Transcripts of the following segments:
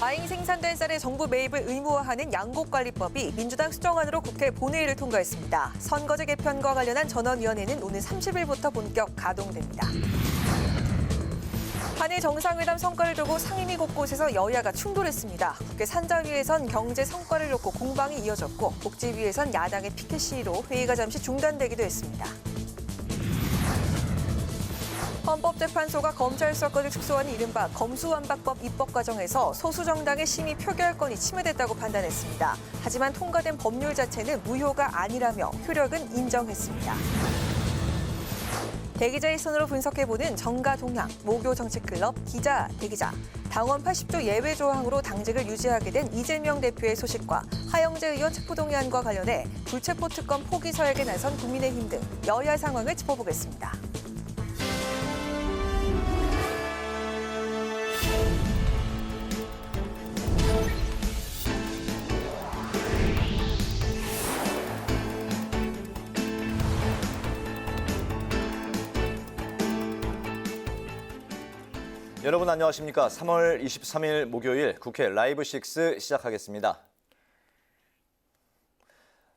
과잉 생산된 쌀의 정부 매입을 의무화하는 양곡관리법이 민주당 수정안으로 국회 본회의를 통과했습니다. 선거제 개편과 관련한 전원위원회는 오늘 30일부터 본격 가동됩니다. 한일 정상회담 성과를 두고 상임위 곳곳에서 여야가 충돌했습니다. 국회 산자위에선 경제 성과를 놓고 공방이 이어졌고 복지위에선 야당의 피켓 시위로 회의가 잠시 중단되기도 했습니다. 헌법재판소가 검찰 수사권을 축소한 이른바 검수완박법 입법 과정에서 소수 정당의 심의 표결권이 침해됐다고 판단했습니다. 하지만 통과된 법률 자체는 무효가 아니라며 효력은 인정했습니다. 대기자의 손으로 분석해보는 정가 동향, 모교 정치클럽, 기자, 대기자, 당원 80조 예외 조항으로 당직을 유지하게 된 이재명 대표의 소식과 하영재 의원 체포동의안과 관련해 불체포 특검 포기 서약에 나선 국민의힘 등 여야 상황을 짚어보겠습니다. 여러분 안녕하십니까? 3월 23일 목요일 국회 라이브 6 시작하겠습니다.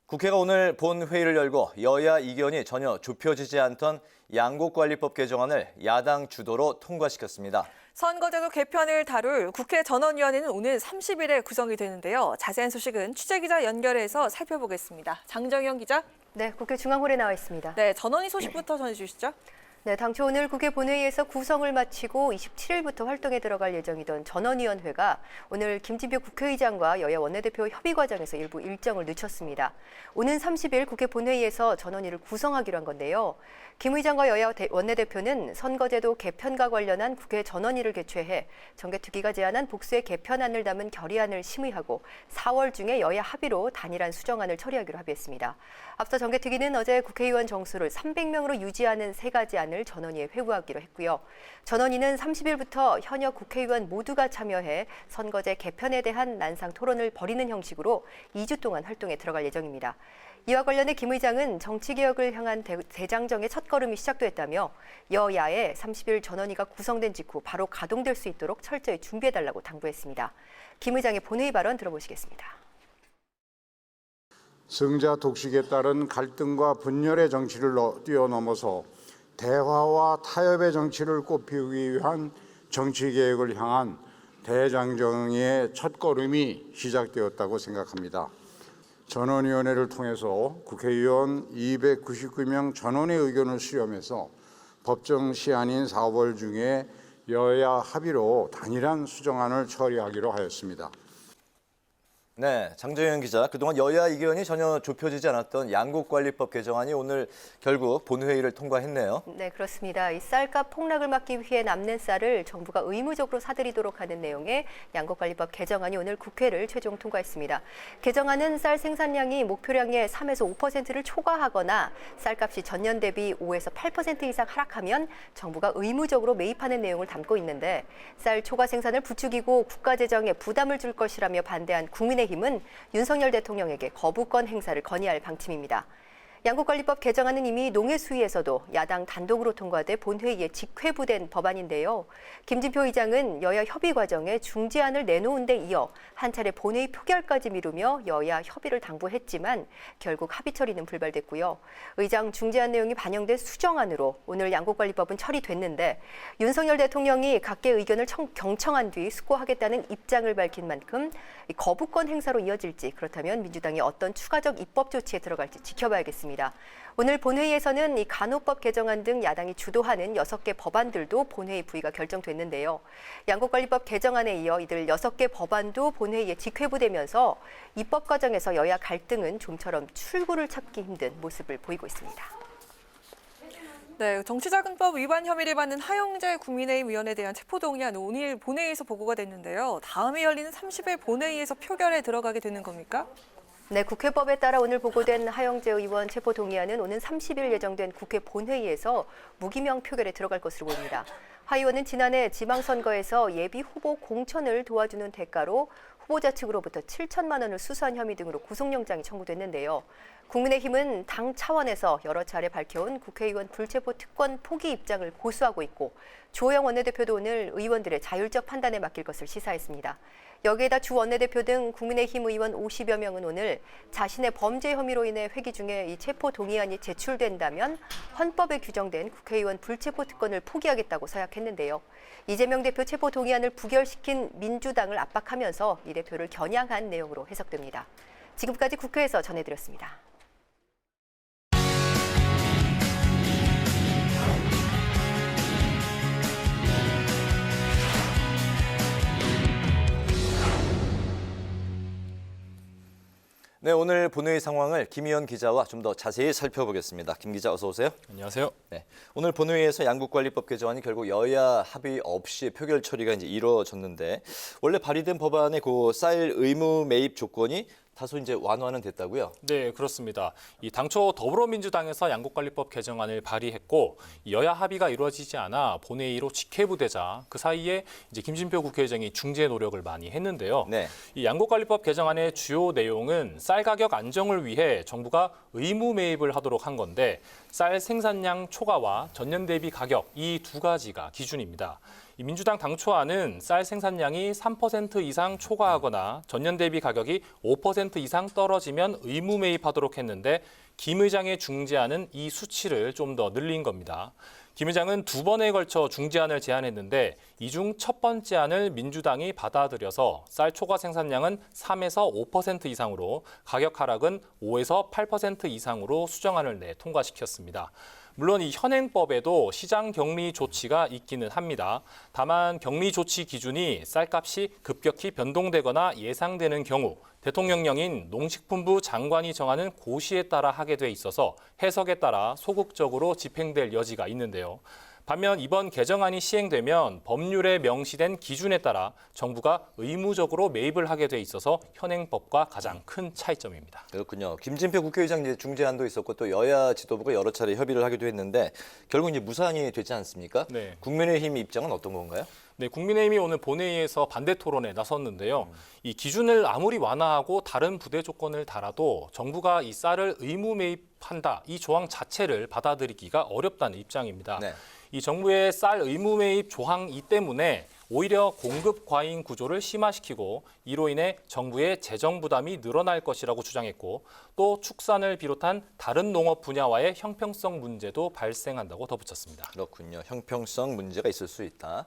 국회가 오늘 본회의를 열고 여야 이견이 전혀 좁혀지지 않던 양곡관리법 개정안을 야당 주도로 통과시켰습니다. 선거제도 개편을 다룰 국회 전원위원회는 오늘 30일에 구성이 되는데요. 자세한 소식은 취재기자 연결해서 살펴보겠습니다. 장정현 기자. 네, 국회 중앙홀에 나와 있습니다. 네, 전원위 소식부터 전해주시죠. 네, 당초 오늘 국회 본회의에서 구성을 마치고 27일부터 활동에 들어갈 예정이던 전원위원회가 오늘 김진표 국회의장과 여야 원내대표 협의 과정에서 일부 일정을 늦췄습니다. 오는 30일 국회 본회의에서 전원위를 구성하기로 한 건데요. 김 의장과 여야 원내대표는 선거제도 개편과 관련한 국회 전원위를 개최해 정개특위가 제안한 복수의 개편안을 담은 결의안을 심의하고 4월 중에 여야 합의로 단일한 수정안을 처리하기로 합의했습니다. 앞서 정개특위는 어제 국회의원 정수를 300명으로 유지하는 3가지 안을 전원위에 회부하기로 했고요. 전원위는 30일부터 현역 국회의원 모두가 참여해 선거제 개편에 대한 난상 토론을 벌이는 형식으로 2주 동안 활동에 들어갈 예정입니다. 이와 관련해 김 의장은 정치개혁을 향한 대장정의 첫걸음이 시작됐다며 여야에 30일 전원위가 구성된 직후 바로 가동될 수 있도록 철저히 준비해달라고 당부했습니다. 김 의장의 본회의 발언 들어보시겠습니다. 승자 독식에 따른 갈등과 분열의 정치를 뛰어넘어서 대화와 타협의 정치를 꽃피우기 위한 정치개혁을 향한 대장정의 첫걸음이 시작되었다고 생각합니다. 전원위원회를 통해서 국회의원 299명 전원의 의견을 수렴해서 법정 시한인 4월 중에 여야 합의로 단일한 수정안을 처리하기로 하였습니다. 네, 장정현 기자. 그동안 여야 이견이 전혀 좁혀지지 않았던 양곡관리법 개정안이 오늘 결국 본회의를 통과했네요. 네, 그렇습니다. 이 쌀값 폭락을 막기 위해 남는 쌀을 정부가 의무적으로 사들이도록 하는 내용의 양곡관리법 개정안이 오늘 국회를 최종 통과했습니다. 개정안은 쌀 생산량이 목표량의 3에서 5%를 초과하거나 쌀값이 전년 대비 5에서 8% 이상 하락하면 정부가 의무적으로 매입하는 내용을 담고 있는데 쌀 초과 생산을 부추기고 국가 재정에 부담을 줄 것이라며 반대한 국민의힘은 윤석열 대통령에게 거부권 행사를 건의할 방침입니다. 양곡관리법 개정안은 이미 농해수위에서도 야당 단독으로 통과돼 본회의에 직회부된 법안인데요. 김진표 의장은 여야 협의 과정에 중재안을 내놓은 데 이어 한 차례 본회의 표결까지 미루며 여야 협의를 당부했지만 결국 합의 처리는 불발됐고요. 의장 중재안 내용이 반영된 수정안으로 오늘 양곡관리법은 처리됐는데 윤석열 대통령이 각계 의견을 경청한 뒤 숙고하겠다는 입장을 밝힌 만큼 거부권 행사로 이어질지 그렇다면 민주당이 어떤 추가적 입법 조치에 들어갈지 지켜봐야겠습니다. 오늘 본회의에서는 이 간호법 개정안 등 야당이 주도하는 6개 법안들도 본회의 부의가 결정됐는데요. 양곡관리법 개정안에 이어 이들 6개 법안도 본회의에 직회부되면서 입법 과정에서 여야 갈등은 좀처럼 출구를 찾기 힘든 모습을 보이고 있습니다. 네, 정치자금법 위반 혐의를 받는 하영재 국민의힘 의원에 대한 체포동의안 오늘 본회의에서 보고가 됐는데요. 다음에 열리는 30일 본회의에서 표결에 들어가게 되는 겁니까? 네, 국회법에 따라 오늘 보고된 하영재 의원 체포 동의안은 오는 30일 예정된 국회 본회의에서 무기명 표결에 들어갈 것으로 보입니다. 하 의원은 지난해 지방선거에서 예비 후보 공천을 도와주는 대가로 후보자 측으로부터 7천만 원을 수수한 혐의 등으로 구속영장이 청구됐는데요. 국민의힘은 당 차원에서 여러 차례 밝혀온 국회의원 불체포 특권 포기 입장을 고수하고 있고 주호영 원내대표도 오늘 의원들의 자율적 판단에 맡길 것을 시사했습니다. 여기에다 주 원내대표 등 국민의힘 의원 50여 명은 오늘 자신의 범죄 혐의로 인해 회기 중에 이 체포 동의안이 제출된다면 헌법에 규정된 국회의원 불체포 특권을 포기하겠다고 서약했는데요. 이재명 대표 체포 동의안을 부결시킨 민주당을 압박하면서 이 대표를 겨냥한 내용으로 해석됩니다. 지금까지 국회에서 전해드렸습니다. 네, 오늘 본회의 상황을 김희연 기자와 좀 더 자세히 살펴보겠습니다. 김 기자 어서 오세요. 안녕하세요. 네, 오늘 본회의에서 양국관리법 개정안이 결국 여야 합의 없이 표결 처리가 이제 이루어졌는데 원래 발의된 법안의 그 쌀 의무 매입 조건이 다소 이제 완화는 됐다고요? 네, 그렇습니다. 이 당초 더불어민주당에서 양국관리법 개정안을 발의했고 여야 합의가 이루어지지 않아 본회의로 직회부되자 그 사이에 이제 김진표 국회의장이 중재 노력을 많이 했는데요. 네. 이 양국관리법 개정안의 주요 내용은 쌀 가격 안정을 위해 정부가 의무 매입을 하도록 한 건데 쌀 생산량 초과와 전년 대비 가격 이 두 가지가 기준입니다. 이 민주당 당초안은 쌀 생산량이 3% 이상 초과하거나 전년 대비 가격이 5% 이상 떨어지면 의무 매입하도록 했는데 김 의장의 중재안은 이 수치를 좀 더 늘린 겁니다. 김 의장은 두 번에 걸쳐 중재안을 제안했는데 이 중 첫 번째 안을 민주당이 받아들여서 쌀 초과 생산량은 3에서 5% 이상으로 가격 하락은 5에서 8% 이상으로 수정안을 내 통과시켰습니다. 물론 이 현행법에도 시장 격리 조치가 있기는 합니다. 다만 격리 조치 기준이 쌀값이 급격히 변동되거나 예상되는 경우 대통령령인 농식품부 장관이 정하는 고시에 따라 하게 돼 있어서 해석에 따라 소극적으로 집행될 여지가 있는데요. 반면 이번 개정안이 시행되면 법률에 명시된 기준에 따라 정부가 의무적으로 매입을 하게 돼 있어서 현행법과 가장 큰 차이점입니다. 그렇군요. 김진표 국회의장 이제 중재안도 있었고 또 여야 지도부가 여러 차례 협의를 하기도 했는데 결국 이제 무산이 되지 않습니까? 네. 국민의힘 입장은 어떤 건가요? 네, 국민의힘이 오늘 본회의에서 반대 토론에 나섰는데요. 이 기준을 아무리 완화하고 다른 부대 조건을 달아도 정부가 이 쌀을 의무 매입한다, 이 조항 자체를 받아들이기가 어렵다는 입장입니다. 네. 이 정부의 쌀 의무 매입 조항 이 때문에 오히려 공급 과잉 구조를 심화시키고 이로 인해 정부의 재정 부담이 늘어날 것이라고 주장했고 또 축산을 비롯한 다른 농업 분야와의 형평성 문제도 발생한다고 덧붙였습니다. 그렇군요. 형평성 문제가 있을 수 있다.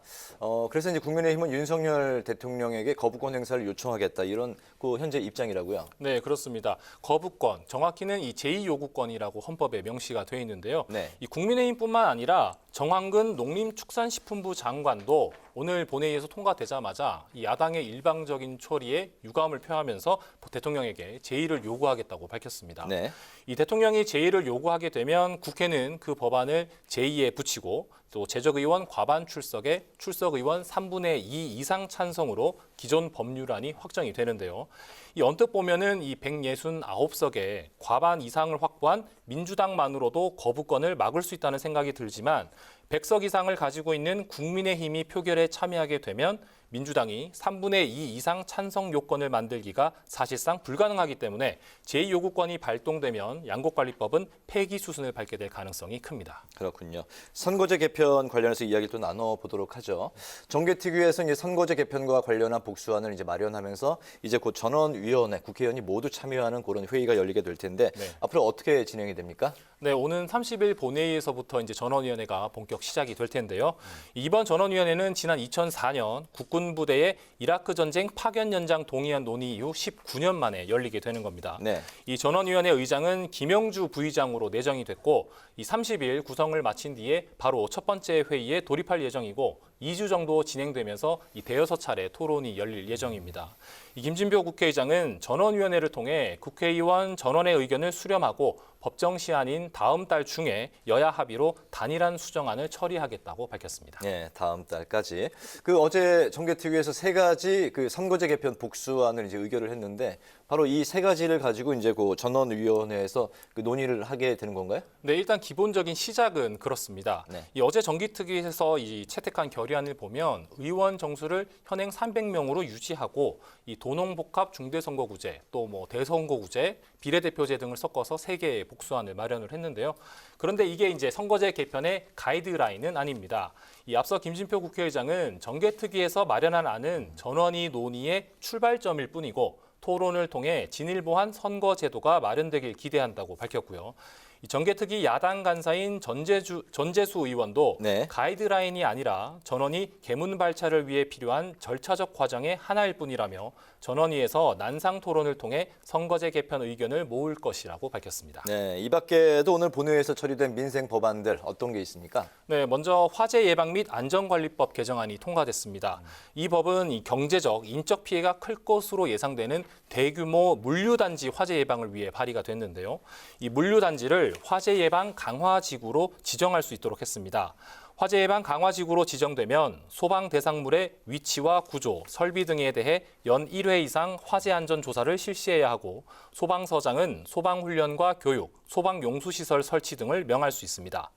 그래서 이제 국민의힘은 윤석열 대통령에게 거부권 행사를 요청하겠다 이런 그 현재 입장이라고요. 네, 그렇습니다. 거부권, 정확히는 이 제2요구권이라고 헌법에 명시가 되어 있는데요. 네. 이 국민의힘뿐만 아니라 정황근 농림축산식품부 장관도 오늘 본회의에서 통과되자마자 이 야당의 일방적인 처리에 유감을 표하면서 대통령에게 제의를 요구하겠다고 밝혔습니다. 네. 이 대통령이 제의를 요구하게 되면 국회는 그 법안을 제의에 붙이고 또 제적의원 과반 출석에 출석의원 3분의 2 이상 찬성으로 기존 법률안이 확정이 되는데요. 이 언뜻 보면은 이 169석에 과반 이상을 확보한 민주당만으로도 거부권을 막을 수 있다는 생각이 들지만 100석 이상을 가지고 있는 국민의힘이 표결에 참여하게 되면 민주당이 3분의 2 이상 찬성 요건을 만들기가 사실상 불가능하기 때문에 제2요구권이 발동되면 양곡관리법은 폐기 수순을 밟게 될 가능성이 큽니다. 그렇군요. 선거제 개편 관련해서 이야기 또 나눠보도록 하죠. 정개특위에서 이제 선거제 개편과 관련한 복수안을 이제 마련하면서 이제 곧 전원위원회 국회의원이 모두 참여하는 그런 회의가 열리게 될 텐데 네. 앞으로 어떻게 진행이 됩니까? 네, 오는 30일 본회의에서부터 이제 전원위원회가 본격 시작이 될 텐데요. 이번 전원위원회는 지난 2004년 국군부대의 이라크 전쟁 파견 연장 동의안 논의 이후 19년 만에 열리게 되는 겁니다. 네. 이 전원위원회 의장은 김영주 부의장으로 내정이 됐고 이 30일 구성을 마친 뒤에 바로 첫 번째 회의에 돌입할 예정이고 2주 정도 진행되면서 이 대여섯 차례 토론이 열릴 예정입니다. 이 김진표 국회의장은 전원위원회를 통해 국회의원 전원의 의견을 수렴하고 법정 시한인 다음 달 중에 여야 합의로 단일한 수정안을 처리하겠다고 밝혔습니다. 네, 다음 달까지. 그 어제 정개특위에서 세 가지 그 선거제 개편 복수안을 이제 의결을 했는데 바로 바로 이 세 가지를 가지고 이제 그 전원위원회에서 그 논의를 하게 되는 건가요? 네, 일단 기본적인 시작은 그렇습니다. 네. 이 어제 정기특위에서 이 채택한 결의안을 보면 의원 정수를 현행 300명으로 유지하고 이 도농복합 중대선거구제, 또 뭐 대선거구제, 비례대표제 등을 섞어서 3개의 복수안을 마련을 했는데요. 그런데 이게 이제 선거제 개편의 가이드라인은 아닙니다. 이 앞서 김진표 국회의장은 정개특위에서 마련한 안은 전원위 논의의 출발점일 뿐이고 토론을 통해 진일보한 선거제도가 마련되길 기대한다고 밝혔고요. 이 정개특위 야당 간사인 전재수 의원도 네. 가이드라인이 아니라 전원이 개문 발차를 위해 필요한 절차적 과정의 하나일 뿐이라며 전원위에서 난상 토론을 통해 선거제 개편 의견을 모을 것이라고 밝혔습니다. 네, 이 밖에도 오늘 본회의에서 처리된 민생 법안들 어떤 게 있습니까? 네, 먼저 화재 예방 및 안전관리법 개정안이 통과됐습니다. 이 법은 이 경제적, 인적 피해가 클 것으로 예상되는 대규모 물류단지 화재 예방을 위해 발의가 됐는데요. 이 물류단지를 화재 예방 강화지구로 지정할 수 있도록 했습니다. 화재 예방 강화지구로 지정되면 소방 대상물의 위치와 구조, 설비 등에 대해 연 1회 이상 화재 안전 조사를 실시해야 하고 소방서장은 소방훈련과 교육, 소방용수시설 설치 등을 명할 수 있습니다.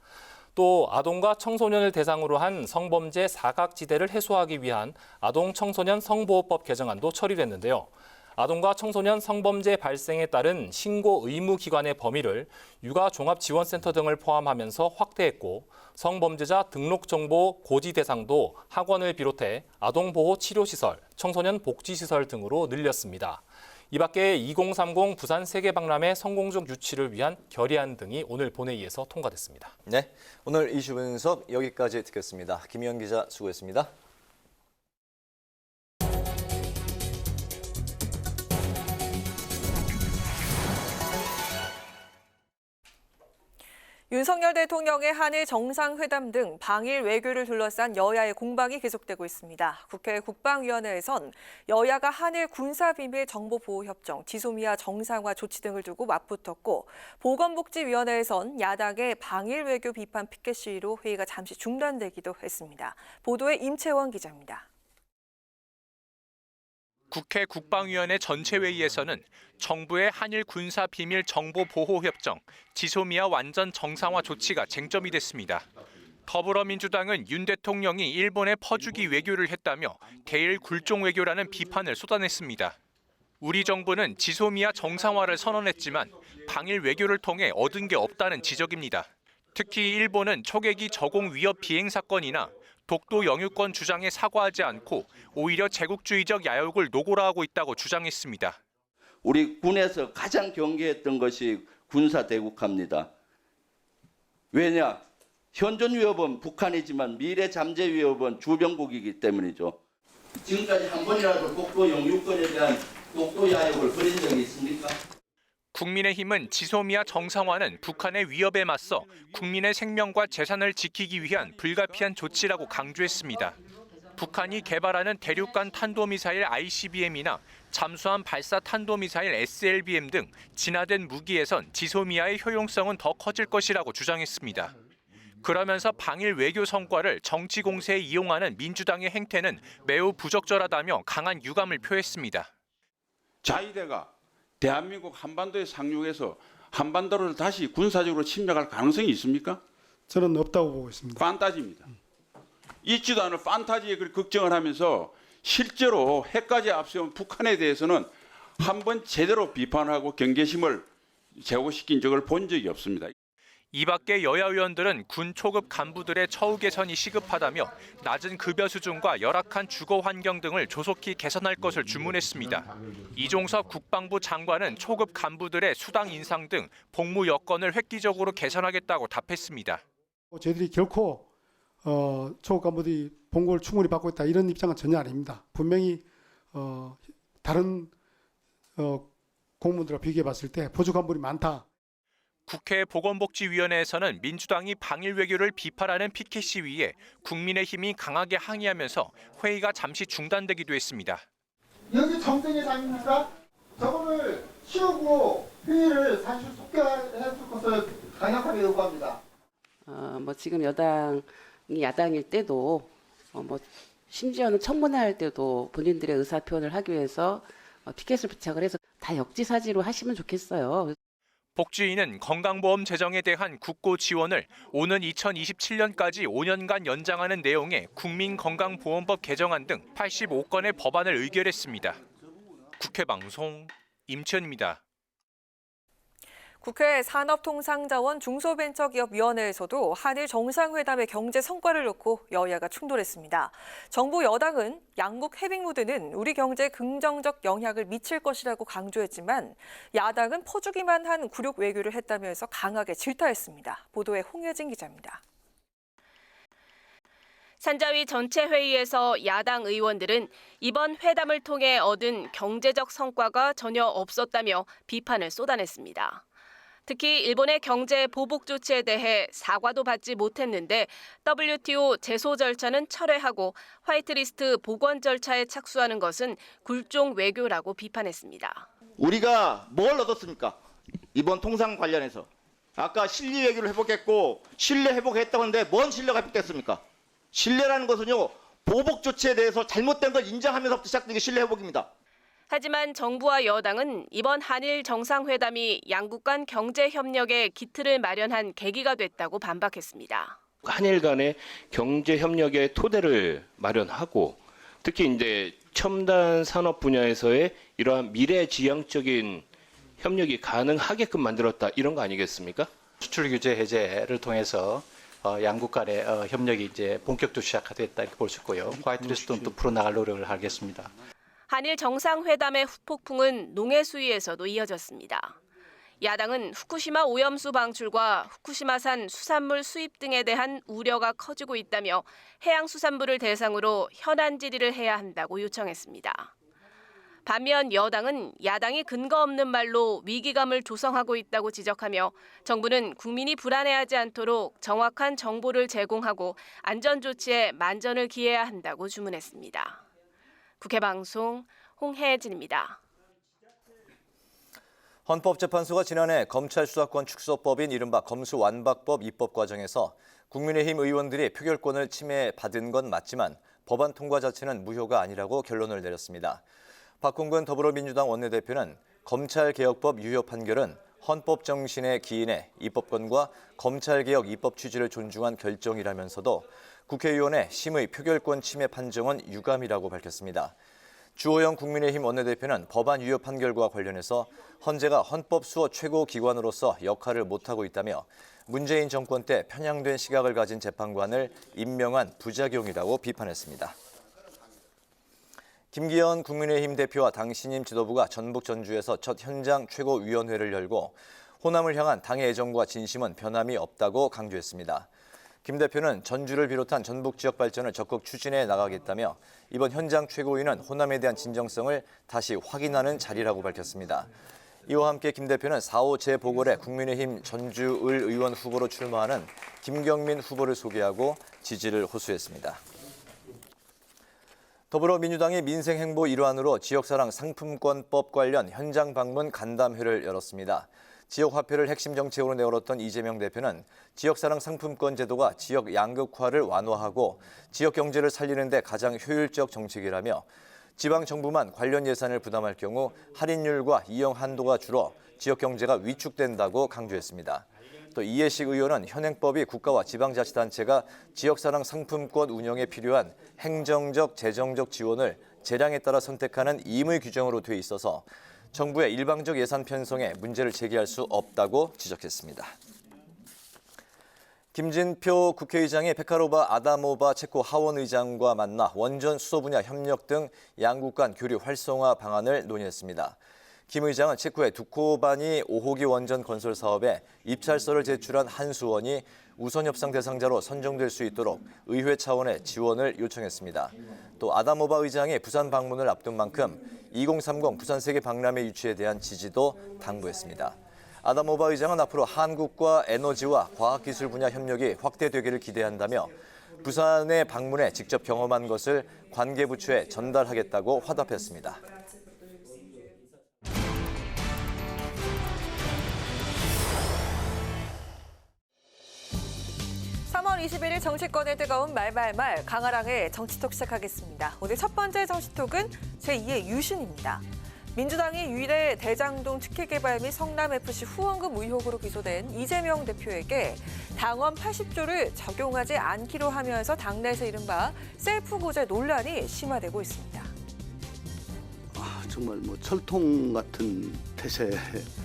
또 아동과 청소년을 대상으로 한 성범죄 사각지대를 해소하기 위한 아동 청소년 성보호법 개정안도 처리됐는데요. 아동과 청소년 성범죄 발생에 따른 신고 의무 기관의 범위를 육아종합지원센터 등을 포함하면서 확대했고 성범죄자 등록정보 고지 대상도 학원을 비롯해 아동보호치료시설, 청소년 복지시설 등으로 늘렸습니다. 이 밖에 2030 부산 세계박람회 성공적 유치를 위한 결의안 등이 오늘 본회의에서 통과됐습니다. 네, 오늘 이슈 분석 여기까지 듣겠습니다. 김희연 기자 수고했습니다. 윤석열 대통령의 한일 정상회담 등 방일 외교를 둘러싼 여야의 공방이 계속되고 있습니다. 국회 국방위원회에선 여야가 한일 군사비밀 정보보호협정, 지소미아 정상화 조치 등을 두고 맞붙었고 보건복지위원회에선 야당의 방일 외교 비판 피켓 시위로 회의가 잠시 중단되기도 했습니다. 보도에 임채원 기자입니다. 국회 국방위원회 전체회의에서는 정부의 한일 군사 비밀 정보 보호 협정, 지소미아 완전 정상화 조치가 쟁점이 됐습니다. 더불어민주당은 윤 대통령이 일본에 퍼주기 외교를 했다며 대일 굴종 외교라는 비판을 쏟아냈습니다. 우리 정부는 지소미아 정상화를 선언했지만 방일 외교를 통해 얻은 게 없다는 지적입니다. 특히 일본은 초계기 저공 위협 비행 사건이나 독도 영유권 주장에 사과하지 않고 오히려 제국주의적 야욕을 노골화하고 있다고 주장했습니다. 우리 군에서 가장 경계했던 것이 군사 대국화입니다. 왜냐? 현존 위협은 북한이지만 미래 잠재 위협은 주변국이기 때문이죠. 지금까지 한 번이라도 독도 영유권에 대한 독도 야욕을 벌인 적이 있습니까? 국민의힘은 지소미아 정상화는 북한의 위협에 맞서 국민의 생명과 재산을 지키기 위한 불가피한 조치라고 강조했습니다. 북한이 개발하는 대륙간 탄도미사일 ICBM이나 잠수함 발사 탄도미사일 SLBM 등 진화된 무기에선 지소미아의 효용성은 더 커질 것이라고 주장했습니다. 그러면서 방일 외교 성과를 정치 공세에 이용하는 민주당의 행태는 매우 부적절하다며 강한 유감을 표했습니다. 자위대가 대한민국 한반도에 상륙해서 한반도를 다시 군사적으로 침략할 가능성이 있습니까? 저는 없다고 보고 있습니다. 판타지입니다. 있지도 않은 판타지에 걱정을 하면서 실제로 핵까지 앞세운 북한에 대해서는 한번 제대로 비판하고 경계심을 제고시킨 적을 본 적이 없습니다. 이 밖에 여야 의원들은 군 초급 간부들의 처우 개선이 시급하다며 낮은 급여 수준과 열악한 주거 환경 등을 조속히 개선할 것을 주문했습니다. 이종섭 국방부 장관은 초급 간부들의 수당 인상 등 복무 여건을 획기적으로 개선하겠다고 답했습니다. 저희들이 결코 초급 간부들이 봉고를 충분히 받고 있다 이런 입장은 전혀 아닙니다. 분명히 다른 공무원들과 비교해 봤을 때 보조 간부들이 많다. 국회 보건복지위원회에서는 민주당이 방일 외교를 비판하는 피켓 시위에 국민의힘이 강하게 항의하면서 회의가 잠시 중단되기도 했습니다. 여기 정쟁의 장입니까? 저거를 치우고 회의를 사실 속개해줄 것을 강력하게 요구합니다. 지금 여당이 야당일 때도 심지어는 청문회 할 때도 본인들의 의사 표현을 하기 위해서 피켓을 부착을 해서 다 역지사지로 하시면 좋겠어요. 복지위는 건강보험 재정에 대한 국고 지원을 오는 2027년까지 5년간 연장하는 내용의 국민건강보험법 개정안 등 85건의 법안을 의결했습니다. 국회 방송 임치현입니다. 국회 산업통상자원 중소벤처기업위원회에서도 한일 정상회담의 경제 성과를 놓고 여야가 충돌했습니다. 정부 여당은 양국 해빙모드는 우리 경제에 긍정적 영향을 미칠 것이라고 강조했지만 야당은 퍼주기만 한 굴욕 외교를 했다면서 강하게 질타했습니다. 보도에 홍예진 기자입니다. 산자위 전체 회의에서 야당 의원들은 이번 회담을 통해 얻은 경제적 성과가 전혀 없었다며 비판을 쏟아냈습니다. 특히 일본의 경제 보복 조치에 대해 사과도 받지 못했는데 WTO 제소 절차는 철회하고 화이트리스트 복원 절차에 착수하는 것은 굴종 외교라고 비판했습니다. 우리가 뭘 얻었습니까? 이번 통상 관련해서. 아까 실리 외교를 회복했고 신뢰 회복했다고 하는데 뭔 신뢰가 회복됐습니까? 신뢰라는 것은요, 보복 조치에 대해서 잘못된 걸 인정하면서부터 시작된 게 신뢰 회복입니다. 하지만 정부와 여당은 이번 한일 정상회담이 양국 간 경제 협력의 기틀을 마련한 계기가 됐다고 반박했습니다. 한일 간의 경제 협력의 토대를 마련하고 특히 이제 첨단 산업 분야에서의 이러한 미래지향적인 협력이 가능하게끔 만들었다 이런 거 아니겠습니까? 수출 규제 해제를 통해서 양국 간의 협력이 이제 본격적으로 시작됐다 이렇게 볼 수 있고요. 화이트리스트는 또 풀어나갈 노력을 하겠습니다. 한일 정상회담의 후폭풍은 농해 수위에서도 이어졌습니다. 야당은 후쿠시마 오염수 방출과 후쿠시마산 수산물 수입 등에 대한 우려가 커지고 있다며 해양수산부를 대상으로 현안 질의를 해야 한다고 요청했습니다. 반면 여당은 야당이 근거 없는 말로 위기감을 조성하고 있다고 지적하며 정부는 국민이 불안해하지 않도록 정확한 정보를 제공하고 안전조치에 만전을 기해야 한다고 주문했습니다. 국회 방송 홍혜진입니다. 헌법재판소가 지난해 검찰 수사권 축소법인 이른바 검수완박법 입법 과정에서 국민의힘 의원들이 표결권을 침해받은 건 맞지만 법안 통과 자체는 무효가 아니라고 결론을 내렸습니다. 박홍근 더불어민주당 원내대표는 검찰개혁법 유효 판결은 헌법 정신에 기인해 입법권과 검찰개혁 입법 취지를 존중한 결정이라면서도 국회의원의 심의 표결권 침해 판정은 유감이라고 밝혔습니다. 주호영 국민의힘 원내대표는 법안 유효 판결과 관련해서 헌재가 헌법 수호 최고 기관으로서 역할을 못하고 있다며 문재인 정권 때 편향된 시각을 가진 재판관을 임명한 부작용이라고 비판했습니다. 김기현 국민의힘 대표와 당 신임 지도부가 전북 전주에서 첫 현장 최고위원회를 열고 호남을 향한 당의 애정과 진심은 변함이 없다고 강조했습니다. 김 대표는 전주를 비롯한 전북 지역 발전을 적극 추진해 나가겠다며 이번 현장 최고위는 호남에 대한 진정성을 다시 확인하는 자리라고 밝혔습니다. 이와 함께 김 대표는 4.5 재보궐에 국민의힘 전주을 의원 후보로 출마하는 김경민 후보를 소개하고 지지를 호소했습니다. 더불어민주당이 민생행보 일환으로 지역사랑 상품권법 관련 현장 방문 간담회를 열었습니다. 지역 화폐를 핵심 정책으로 내걸었던 이재명 대표는 지역사랑 상품권 제도가 지역 양극화를 완화하고 지역 경제를 살리는 데 가장 효율적 정책이라며 지방정부만 관련 예산을 부담할 경우 할인율과 이용 한도가 줄어 지역 경제가 위축된다고 강조했습니다. 또 이해식 의원은 현행법이 국가와 지방자치단체가 지역사랑 상품권 운영에 필요한 행정적, 재정적 지원을 재량에 따라 선택하는 임의 규정으로 돼 있어서 정부의 일방적 예산 편성에 문제를 제기할 수 없다고 지적했습니다. 김진표 국회의장이 페카로바 아다모바 체코 하원 의장과 만나 원전 수소 분야 협력 등 양국 간 교류 활성화 방안을 논의했습니다. 김 의장은 체코의 두코바니 5호기 원전 건설 사업에 입찰서를 제출한 한수원이 우선 협상 대상자로 선정될 수 있도록 의회 차원의 지원을 요청했습니다. 또 아다모바 의장이 부산 방문을 앞둔 만큼 2030 부산 세계 박람회 유치에 대한 지지도 당부했습니다. 아다모바 의장은 앞으로 한국과 에너지와 과학기술 분야 협력이 확대되기를 기대한다며 부산에 방문해 직접 경험한 것을 관계부처에 전달하겠다고 화답했습니다. 3월 21일 정치권의 뜨거운 말말말 강아랑의 정치톡 시작하겠습니다. 오늘 첫 번째 정치톡은 제2의 유신입니다. 민주당이 위례 대장동 특혜개발 및 성남FC 후원금 의혹으로 기소된 이재명 대표에게 당원 80조를 적용하지 않기로 하면서 당내에서 이른바 셀프 고제 논란이 심화되고 있습니다. 정말 뭐 철통 같은 태세.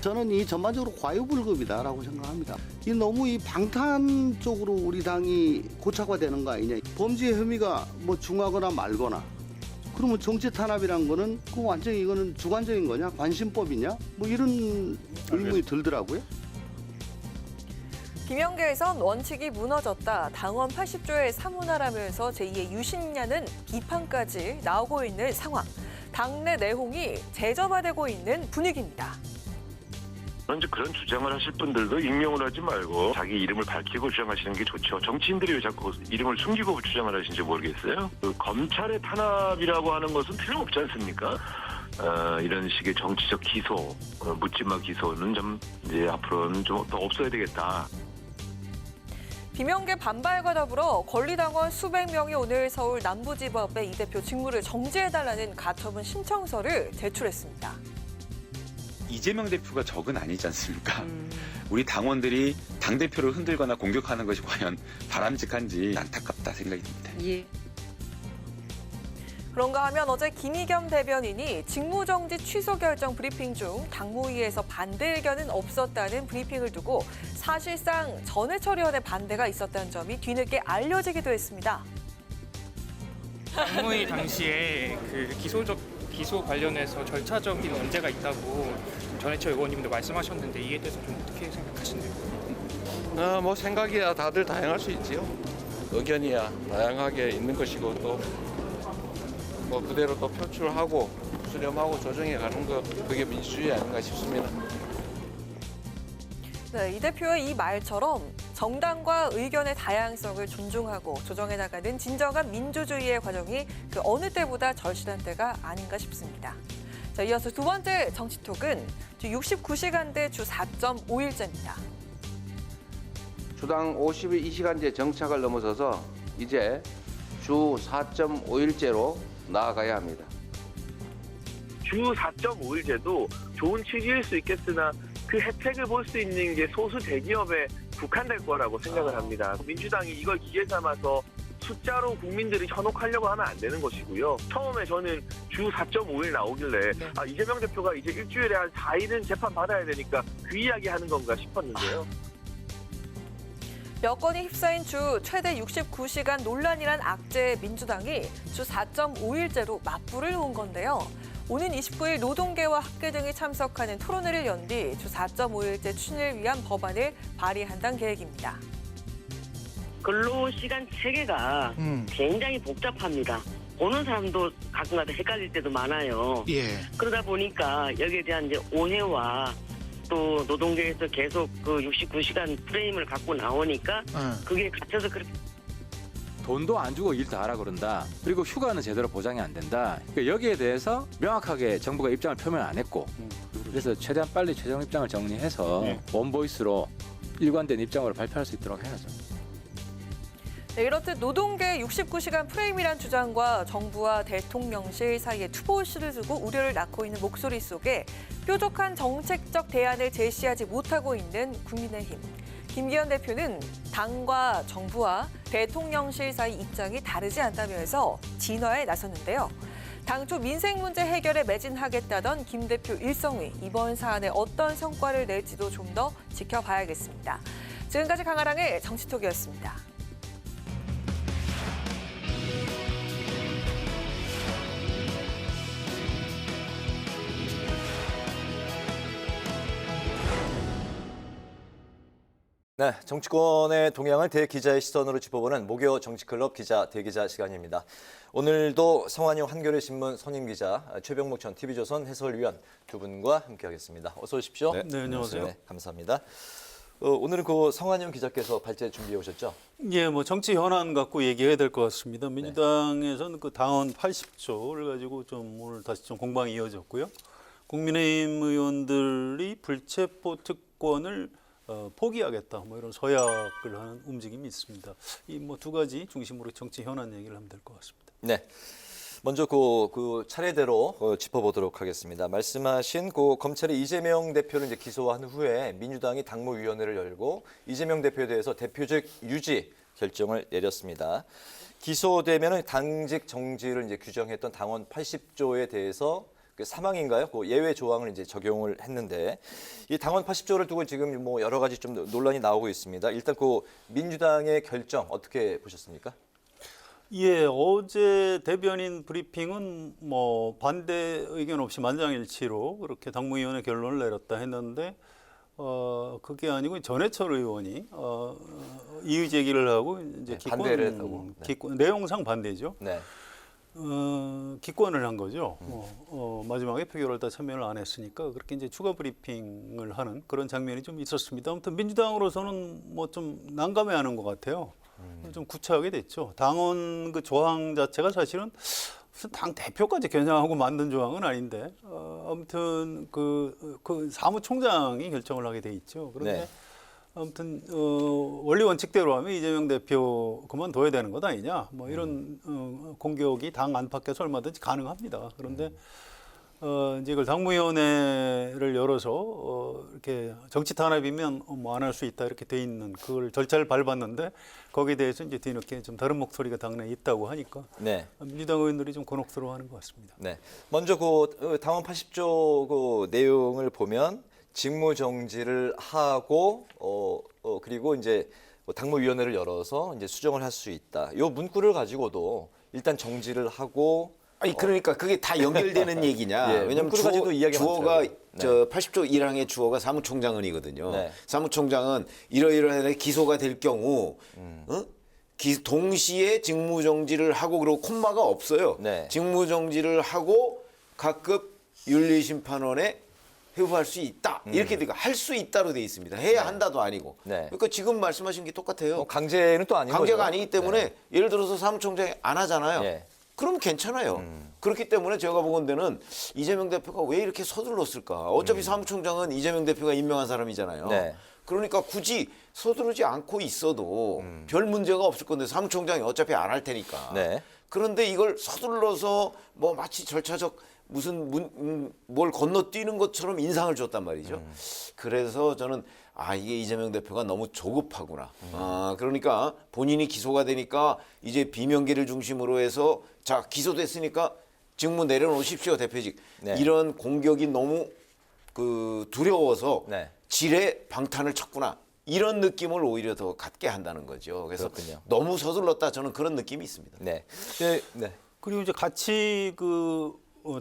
저는 이 전반적으로 과유불급이다라고 생각합니다. 이 너무 이 방탄 쪽으로 우리 당이 고착화되는 거 아니냐. 범죄 혐의가 뭐 중하거나 말거나. 그러면 정치 탄압이란 거는 그 완전히 이거는 주관적인 거냐, 관심법이냐, 뭐 이런 의문이 들더라고요. 김영계에선 원칙이 무너졌다, 당원 80조의 사문화라면서 제2의 유신냐는 비판까지 나오고 있는 상황. 당내 내홍이 재점화되고 있는 분위기입니다. 이제 그런 주장을 하실 분들도 익명을 하지 말고 자기 이름을 밝히고 주장하시는 게 좋죠. 정치인들이 왜 자꾸 이름을 숨기고 주장을 하시는지 모르겠어요. 그 검찰의 탄압이라고 하는 것은 틀림없지 않습니까? 이런 식의 정치적 기소, 묻지마 기소는 좀 이제 앞으로는 좀 더 없어야 되겠다. 김영계 반발과 더불어 권리당원 수백 명이 오늘 서울 남부지법에 이 대표 직무를 정지해달라는 가처분 신청서를 제출했습니다. 이재명 대표가 적은 아니지 않습니까? 우리 당원들이 당대표를 흔들거나 공격하는 것이 과연 바람직한지 안타깝다 생각이 듭니다. 예. 그런가 하면 어제 김의겸 대변인이 직무정지 취소 결정 브리핑 중 당무위에서 반대 의견은 없었다는 브리핑을 두고 사실상 전해처리원의 반대가 있었다는 점이 뒤늦게 알려지기도 했습니다. 당무위 당시에 그 기소 관련해서 절차적인 문제가 있다고 전해철 의원님도 말씀하셨는데 이에 대해서 좀 어떻게 생각하시나요? 뭐 생각이야 다들 다양할 수 있지요. 의견이야 다양하게 있는 것이고 또 뭐 그대로 또 표출하고 수렴하고 조정해 가는 거 그게 민주주의 아닌가 싶습니다. 네, 이 대표의 이 말처럼 정당과 의견의 다양성을 존중하고 조정해 나가는 진정한 민주주의의 과정이 그 어느 때보다 절실한 때가 아닌가 싶습니다. 자, 이어서 두 번째 정치톡은 주 69시간대 주 4.5일제입니다. 주당 52시간제 정착을 넘어서서 이제 주 4.5일제로 나아가야 합니다. 주 4.5일제도 좋은 취지일 수 있겠으나 그 혜택을 볼 수 있는 게 소수 대기업에 국한될 거라고 생각을 합니다. 민주당이 이걸 기회 삼아서 숫자로 국민들이 현혹하려고 하면 안 되는 것이고요. 처음에 저는 주 4.5일 나오길래 이재명 대표가 이제 일주일에 한 4일은 재판 받아야 되니까 그 이야기 하는 건가 싶었는데요. 여건이 휩싸인 주 최대 69시간 논란이란 악재의 민주당이 주 4.5일제로 맞불을 놓은 건데요. 오는 29일 노동계와 학계 등이 참석하는 토론회를 연 뒤 주 4.5일제 추진을 위한 법안을 발의한다는 계획입니다. 근로시간 체계가 굉장히 복잡합니다. 보는 사람도 가끔가다 헷갈릴 때도 많아요. 예. 그러다 보니까 여기에 대한 이제 오해와 또 노동계에서 계속 그 69시간 프레임을 갖고 나오니까 그게 갇혀서 그렇게 돈도 안 주고 일 다 하라 그런다. 그리고 휴가는 제대로 보장이 안 된다. 그러니까 여기에 대해서 명확하게 정부가 입장을 표명 안 했고 그래서 최대한 빨리 최종 입장을 정리해서 원보이스로 일관된 입장으로 발표할 수 있도록 해야죠. 네, 이렇듯 노동계 69시간 프레임이란 주장과 정부와 대통령실 사이에 투보시를 두고 우려를 낳고 있는 목소리 속에 뾰족한 정책적 대안을 제시하지 못하고 있는 국민의힘. 김기현 대표는 당과 정부와 대통령실 사이 입장이 다르지 않다면서 진화에 나섰는데요. 당초 민생 문제 해결에 매진하겠다던 김 대표 일성이 이번 사안에 어떤 성과를 낼지도 좀 더 지켜봐야겠습니다. 지금까지 강아랑의 정치톡이었습니다. 네, 정치권의 동향을 대기자의 시선으로 짚어보는 목요 정치클럽 기자 대기자 시간입니다. 오늘도 성환용 한겨레신문 선임 기자, 최병목 전 TV조선 해설위원 두 분과 함께하겠습니다. 어서 오십시오. 네, 안녕하세요. 네, 감사합니다. 오늘은 그 성환용 기자께서 발제 준비해 오셨죠? 예, 뭐 정치 현안 갖고 얘기해야 될 것 같습니다. 민주당에서는 그 당원 80조를 가지고 좀 오늘 다시 좀 공방이 이어졌고요. 국민의힘 의원들이 불체포 특권을 포기하겠다, 뭐 이런 서약을 하는 움직임이 있습니다. 이 뭐 두 가지 중심으로 정치 현안 얘기를 하면 될 것 같습니다. 네. 먼저 그 차례대로 짚어보도록 하겠습니다. 말씀하신 그 검찰이 이재명 대표를 이제 기소한 후에 민주당이 당무위원회를 열고 이재명 대표에 대해서 대표직 유지 결정을 내렸습니다. 기소되면 당직 정지를 이제 규정했던 당원 80조에 대해서 그 사망인가요? 그 예외 조항을 이제 적용을 했는데 이 당원 80조를 두고 지금 뭐 여러 가지 좀 논란이 나오고 있습니다. 일단 그 민주당의 결정 어떻게 보셨습니까? 예, 어제 대변인 브리핑은 뭐 반대 의견 없이 만장일치로 그렇게 당무위원회 결론을 내렸다 했는데 그게 아니고 전해철 의원이 이의 제기를 하고 이제 반대를 하고 기권 내용상 반대죠. 네. 기권을 한 거죠. 마지막에 표결을 다 참여를 안 했으니까 그렇게 이제 추가 브리핑을 하는 그런 장면이 좀 있었습니다. 아무튼 민주당으로서는 뭐 좀 난감해하는 것 같아요. 좀 구차하게 됐죠. 당원 그 조항 자체가 사실은 무슨 당 대표까지 겨냥하고 만든 조항은 아닌데 아무튼 그 사무총장이 결정을 하게 돼 있죠. 그런데 네. 아무튼 원리 원칙대로 하면 이재명 대표 그만둬야 되는 것 아니냐 뭐 이런 공격이 당 안팎에서 얼마든지 가능합니다. 그런데 이제 이걸 당무위원회를 열어서 이렇게 정치 탄압이면 뭐 안 할 수 있다 이렇게 돼 있는 그걸 절차를 밟았는데 거기에 대해서 이제 뒤늦게 좀 다른 목소리가 당내에 있다고 하니까 네. 민주당 의원들이 좀 곤혹스러워하는 것 같습니다. 네. 먼저 그 당원 80조 그 내용을 보면 직무 정지를 하고 그리고 이제 당무위원회를 열어서 이제 수정을 할 수 있다. 이 문구를 가지고도 일단 정지를 하고 아니 그러니까 그게 다 연결되는 얘기냐? 예, 왜냐하면 주어가 저 80조 1항의 주어가 사무총장은이거든요. 네. 사무총장은 이러이러한 기소가 될 경우 동시에 직무정지를 하고 그리고 콤마가 없어요. 네. 직무정지를 하고 각급 윤리심판원에 회부할 수 있다. 이렇게 되니까 할 수 있다로 돼 있습니다. 해야 한다도 아니고. 네. 그러니까 지금 말씀하신 게 똑같아요. 강제는 또 아닌 강제가 거죠. 아니기 때문에 네. 예를 들어서 사무총장이 안 하잖아요. 예. 그럼 괜찮아요. 그렇기 때문에 제가 보건대는 이재명 대표가 왜 이렇게 서둘렀을까? 어차피 사무총장은 이재명 대표가 임명한 사람이잖아요. 네. 그러니까 굳이 서두르지 않고 있어도 별 문제가 없을 건데 사무총장이 어차피 안 할 테니까. 네. 그런데 이걸 서둘러서 뭐 마치 절차적 무슨 뭘 건너뛰는 것처럼 인상을 줬단 말이죠. 그래서 저는 이게 이재명 대표가 너무 조급하구나. 그러니까 본인이 기소가 되니까 이제 비명계를 중심으로 해서 자 기소됐으니까 직무 내려놓으십시오 대표직. 네. 이런 공격이 너무 두려워서 네. 지레 방탄을 쳤구나. 이런 느낌을 오히려 더 갖게 한다는 거죠. 그래서 그렇군요. 너무 서둘렀다 저는 그런 느낌이 있습니다. 네. 네. 그리고 이제 같이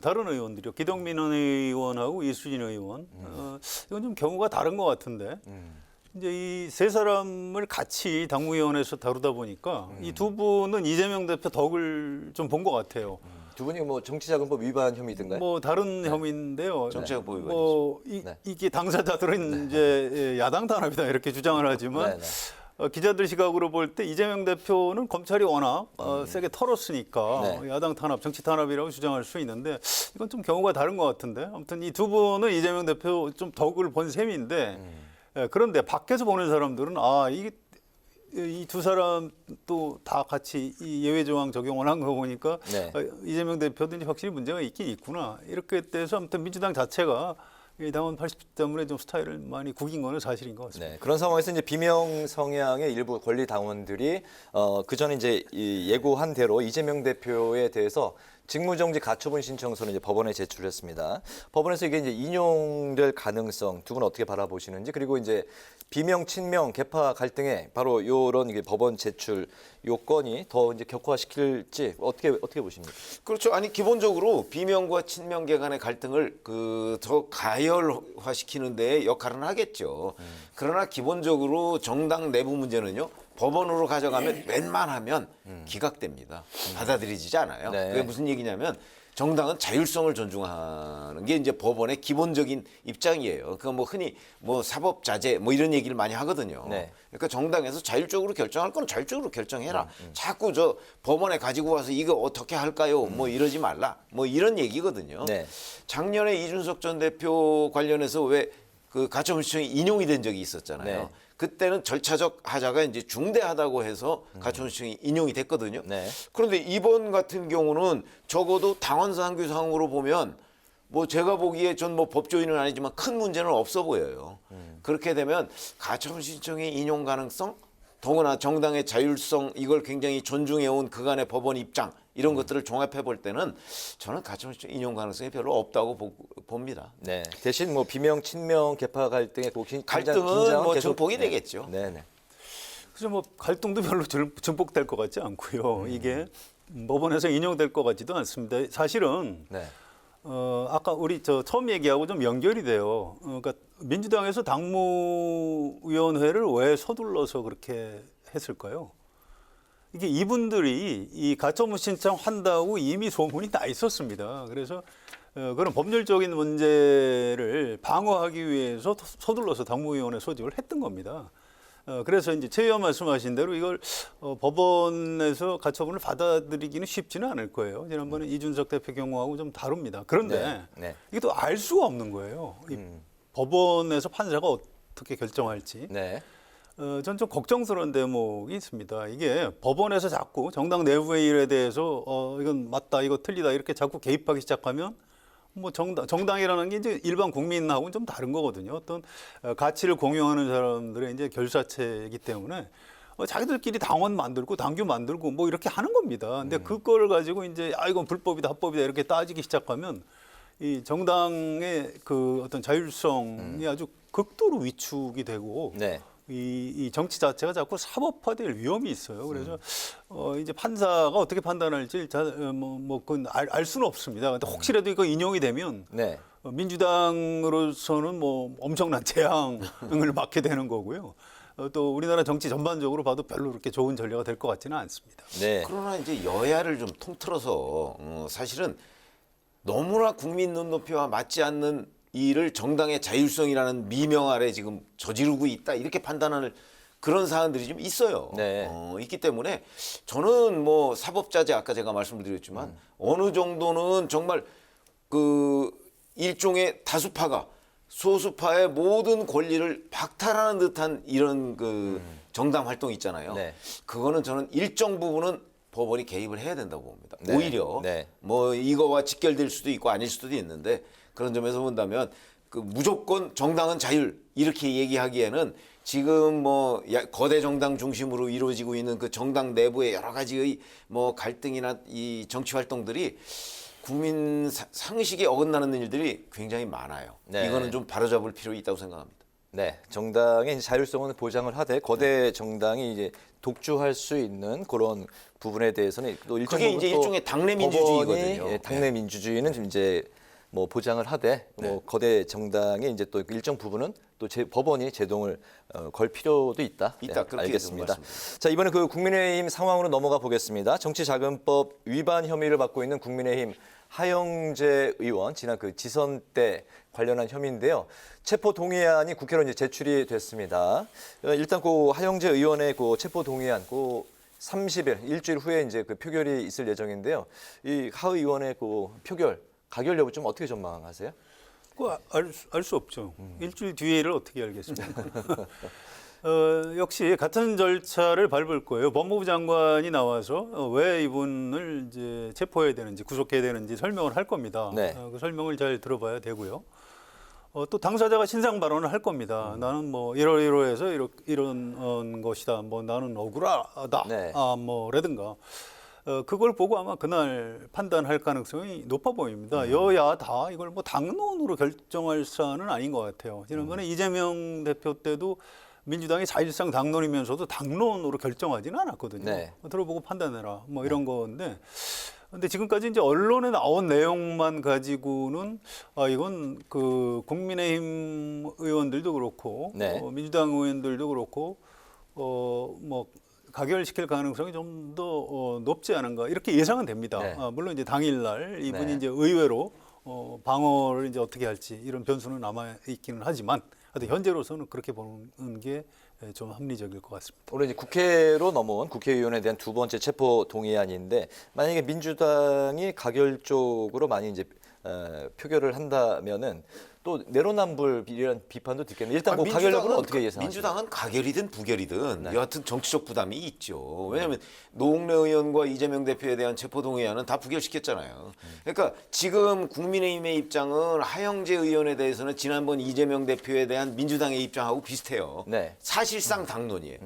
다른 의원들이요. 기동민 의원하고 이수진 의원. 이건 좀 경우가 다른 것 같은데. 이제 이 세 사람을 같이 당무위원회에서 다루다 보니까 이 두 분은 이재명 대표 덕을 좀 본 것 같아요. 두 분이 뭐 정치자금법 위반 혐의든가요? 뭐 다른 혐의인데요. 정치자금법 위반이죠. 뭐 이게 당사자들은 이제 야당 탄압이다 이렇게 주장을 하지만 기자들 시각으로 볼 때 이재명 대표는 검찰이 워낙 세게 털었으니까 야당 탄압, 정치 탄압이라고 주장할 수 있는데 이건 좀 경우가 다른 것 같은데 아무튼 이 두 분은 이재명 대표 좀 덕을 본 셈인데 그런데 밖에서 보는 사람들은 이게 이 두 사람 또 다 같이 이 예외 조항 적용을 한 거 보니까 이재명 대표도 이제 확실히 문제가 있긴 있구나 이렇게 돼서 아무튼 민주당 자체가 이 당원 80 때문에 좀 스타일을 많이 구긴 거는 사실인 것 같습니다. 네, 그런 상황에서 이제 비명 성향의 일부 권리 당원들이 그 전에 이제 예고한 대로 이재명 대표에 대해서 직무정지 가처분 신청서를 이제 법원에 제출했습니다. 법원에서 이게 이제 인용될 가능성 두 분 어떻게 바라보시는지 그리고 이제 비명, 친명, 개파 갈등에 바로 이런 법원 제출 요건이 더 이제 격화시킬지 어떻게 보십니까? 그렇죠. 아니 기본적으로 비명과 친명계 간의 갈등을 더 가열화시키는 데 역할은 하겠죠. 그러나 기본적으로 정당 내부 문제는요. 법원으로 가져가면 웬만하면 기각됩니다. 받아들이지 않아요. 네. 그게 무슨 얘기냐면 정당은 자율성을 존중하는 게 이제 법원의 기본적인 입장이에요. 그 뭐 흔히 뭐 사법 자제 뭐 이런 얘기를 많이 하거든요. 네. 그러니까 정당에서 자율적으로 결정할 건 자율적으로 결정해라. 자꾸 저 법원에 가지고 와서 이거 어떻게 할까요? 뭐 이러지 말라. 뭐 이런 얘기거든요. 네. 작년에 이준석 전 대표 관련해서 왜 그 가처분 신청이 인용이 된 적이 있었잖아요. 네. 그때는 절차적 하자가 이제 중대하다고 해서 가처분 신청이 인용이 됐거든요. 그런데 이번 같은 경우는 적어도 당원 상규상으로 보면 뭐 제가 보기에 전 뭐 법조인은 아니지만 큰 문제는 없어 보여요. 그렇게 되면 가처분 신청의 인용 가능성, 더구나 정당의 자율성 이걸 굉장히 존중해온 그간의 법원 입장 이런 것들을 종합해 볼 때는 저는 가처분 신청 인용 가능성이 별로 없다고 봅니다. 네. 대신 뭐 비명, 친명, 개파 갈등의 갈등은 뭐 계속 증폭이 되겠죠. 네네. 그래서 뭐 갈등도 별로 증폭될 것 같지 않고요. 이게 법원에서 인용될 것 같지도 않습니다. 사실은 아까 우리 처음 얘기하고 좀 연결이 돼요. 그러니까 민주당에서 당무위원회를 왜 서둘러서 그렇게 했을까요? 이게 이분들이 이 가처분 신청한다고 이미 소문이 나 있었습니다. 그래서 그런 법률적인 문제를 방어하기 위해서 서둘러서 당무위원회 소집을 했던 겁니다. 그래서 이제 최 의원 말씀하신 대로 이걸 법원에서 가처분을 받아들이기는 쉽지는 않을 거예요. 지난번에 이준석 대표 경우하고 좀 다릅니다. 그런데 이게 또 알 수가 없는 거예요. 이 법원에서 판사가 어떻게 결정할지. 전 좀 걱정스러운 대목이 있습니다. 이게 법원에서 자꾸 정당 내부의 일에 대해서 이건 맞다, 이거 틀리다 이렇게 자꾸 개입하기 시작하면 뭐 정당이라는 게 이제 일반 국민하고는 좀 다른 거거든요. 어떤 가치를 공유하는 사람들의 이제 결사체이기 때문에 자기들끼리 당원 만들고 당규 만들고 뭐 이렇게 하는 겁니다. 근데 그거를 가지고 이제 이건 불법이다, 합법이다 이렇게 따지기 시작하면 이 정당의 그 어떤 자율성이 아주 극도로 위축이 되고 이 정치 자체가 자꾸 사법화될 위험이 있어요. 그래서 이제 판사가 어떻게 판단할지 그건 알 수는 없습니다. 근데 혹시라도 이거 인용이 되면 민주당으로서는 뭐 엄청난 재앙을 맞게 되는 거고요. 또 우리나라 정치 전반적으로 봐도 별로 그렇게 좋은 전례가 될 것 같지는 않습니다. 그러나 이제 여야를 좀 통틀어서 사실은 너무나 국민 눈높이와 맞지 않는 이를 정당의 자율성이라는 미명 아래 지금 저지르고 있다 이렇게 판단하는 그런 사안들이 좀 있어요. 있기 때문에 저는 뭐 사법자재 아까 제가 말씀드렸지만 어느 정도는 정말 그 일종의 다수파가 소수파의 모든 권리를 박탈하는 듯한 이런 그 정당 활동 있잖아요. 그거는 저는 일정 부분은 법원이 개입을 해야 된다고 봅니다. 오히려 뭐 이거와 직결될 수도 있고 아닐 수도 있는데 그런 점에서 본다면 그 무조건 정당은 자율 이렇게 얘기하기에는 지금 뭐 거대 정당 중심으로 이루어지고 있는 그 정당 내부의 여러 가지의 뭐 갈등이나 이 정치 활동들이 국민 상식에 어긋나는 일들이 굉장히 많아요. 이거는 좀 바로잡을 필요 있다고 생각합니다. 정당의 자율성은 보장을 하되 거대 정당이 이제 독주할 수 있는 그런 부분에 대해서는 또 그게 이제 일종의 당내 민주주의거든요. 당내 민주주의는 좀 이제 뭐 보장을 하되 뭐 거대 정당의 이제 또 일정 부분은 또 법원이 제동을 걸 필요도 있다. 그렇게 알겠습니다. 자, 이번에 그 국민의힘 상황으로 넘어가 보겠습니다. 정치자금법 위반 혐의를 받고 있는 국민의힘 하영재 의원 지난 그 지선 때 관련한 혐의인데요. 체포 동의안이 국회로 이제 제출이 됐습니다. 일단 그 하영재 의원의 그 체포 동의안 그 30일 일주일 후에 이제 그 표결이 있을 예정인데요. 이 하 의원의 그 표결 가결 여부 좀 어떻게 전망하세요? 알 수 없죠. 일주일 뒤에를 어떻게 알겠습니까? 역시 같은 절차를 밟을 거예요. 법무부 장관이 나와서 왜 이분을 이제 체포해야 되는지 구속해야 되는지 설명을 할 겁니다. 그 설명을 잘 들어봐야 되고요. 또 당사자가 신상 발언을 할 겁니다. 나는 뭐 이러이러해서 이런 것이다. 뭐 나는 억울하다. 뭐라든가. 그걸 보고 아마 그날 판단할 가능성이 높아 보입니다. 여야 다 이걸 뭐 당론으로 결정할 사안은 아닌 것 같아요. 지난번에 이재명 대표 때도 민주당이 사실상 당론이면서도 당론으로 결정하지는 않았거든요. 들어보고 판단해라 뭐 이런 건데 근데 지금까지 이제 언론에 나온 내용만 가지고는 이건 그 국민의힘 의원들도 그렇고 민주당 의원들도 그렇고 뭐 가결시킬 가능성이 좀 더 높지 않은가 이렇게 예상은 됩니다. 물론 이제 당일날 이분이 이제 의외로 방어를 이제 어떻게 할지 이런 변수는 남아 있기는 하지만 현재로서는 그렇게 보는 게 좀 합리적일 것 같습니다. 오늘 이제 국회로 넘어온 국회의원에 대한 두 번째 체포 동의안인데 만약에 민주당이 가결 쪽으로 많이 이제 표결을 한다면은 또 내로남불이라는 비판도 듣겠네요. 일단 뭐 가결력은 어떻게 예상하세요? 민주당은 가결이든 부결이든 여하튼 정치적 부담이 있죠. 왜냐하면 노웅래 의원과 이재명 대표에 대한 체포동의안은 다 부결시켰잖아요. 그러니까 지금 국민의힘의 입장은 하영재 의원에 대해서는 지난번 이재명 대표에 대한 민주당의 입장하고 비슷해요. 네. 사실상 당론이에요.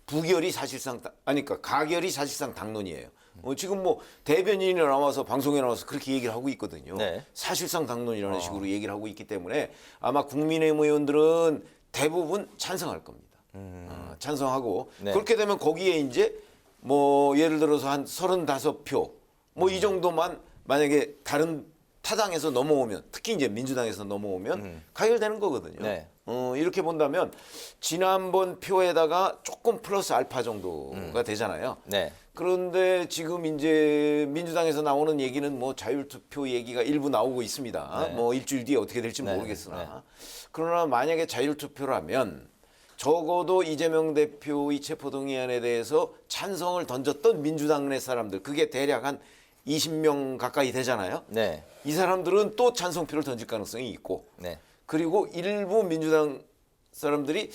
부결이 사실상 그러니까 가결이 사실상 당론이에요. 지금 뭐 대변인이 나와서 방송에 나와서 그렇게 얘기를 하고 있거든요. 네. 사실상 당론이라는 식으로 얘기를 하고 있기 때문에 아마 국민의힘 의원들은 대부분 찬성할 겁니다. 찬성하고 네. 그렇게 되면 거기에 이제 뭐 예를 들어서 한 35표 뭐 이 정도만 만약에 다른 타당에서 넘어오면 특히 이제 민주당에서 넘어오면 가결되는 거거든요. 네. 이렇게 본다면 지난번 표에다가 조금 플러스 알파 정도가 되잖아요. 네. 그런데 지금 이제 민주당에서 나오는 얘기는 뭐 자율투표 얘기가 일부 나오고 있습니다. 네. 뭐 일주일 뒤에 어떻게 될지 네. 모르겠으나 그러나 만약에 자율투표라면 적어도 이재명 대표의 체포동의안에 대해서 찬성을 던졌던 민주당 내 사람들 그게 대략 한 20명 가까이 되잖아요. 네. 이 사람들은 또 찬성표를 던질 가능성이 있고 네. 그리고 일부 민주당 사람들이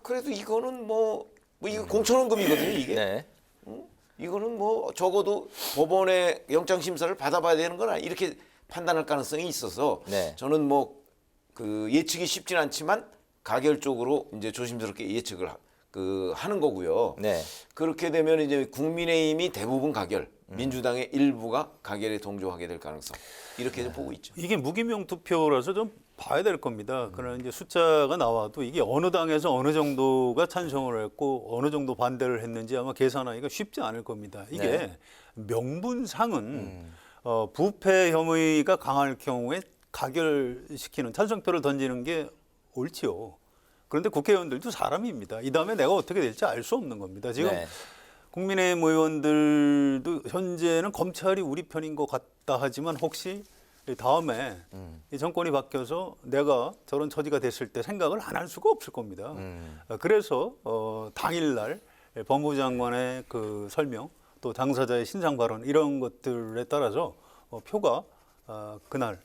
그래도 이거는 뭐 이거 공천원금이거든요 이게. 네. 이거는 뭐 적어도 법원의 영장 심사를 받아봐야 되는 거나 이렇게 판단할 가능성이 있어서 네. 저는 뭐 그 예측이 쉽진 않지만 가결 쪽으로 이제 조심스럽게 예측을 하는 거고요. 네. 그렇게 되면 이제 국민의힘이 대부분 가결, 민주당의 일부가 가결에 동조하게 될 가능성 이렇게 보고 있죠. 이게 무기명 투표라서 좀 봐야 될 겁니다. 그러나 이제 숫자가 나와도 이게 어느 당에서 어느 정도가 찬성을 했고 어느 정도 반대를 했는지 아마 계산하기가 쉽지 않을 겁니다. 이게 네. 명분상은 부패 혐의가 강할 경우에 가결시키는 찬성표를 던지는 게 옳지요. 그런데 국회의원들도 사람입니다. 이 다음에 내가 어떻게 될지 알 수 없는 겁니다. 지금 네. 국민의힘 의원들도 현재는 검찰이 우리 편인 것 같다 하지만 혹시 다음에 이 정권이 바뀌어서 내가 저런 처지가 됐을 때 생각을 안 할 수가 없을 겁니다. 그래서 당일날 법무부 장관의 그 설명 또 당사자의 신상 발언 이런 것들에 따라서 표가 그날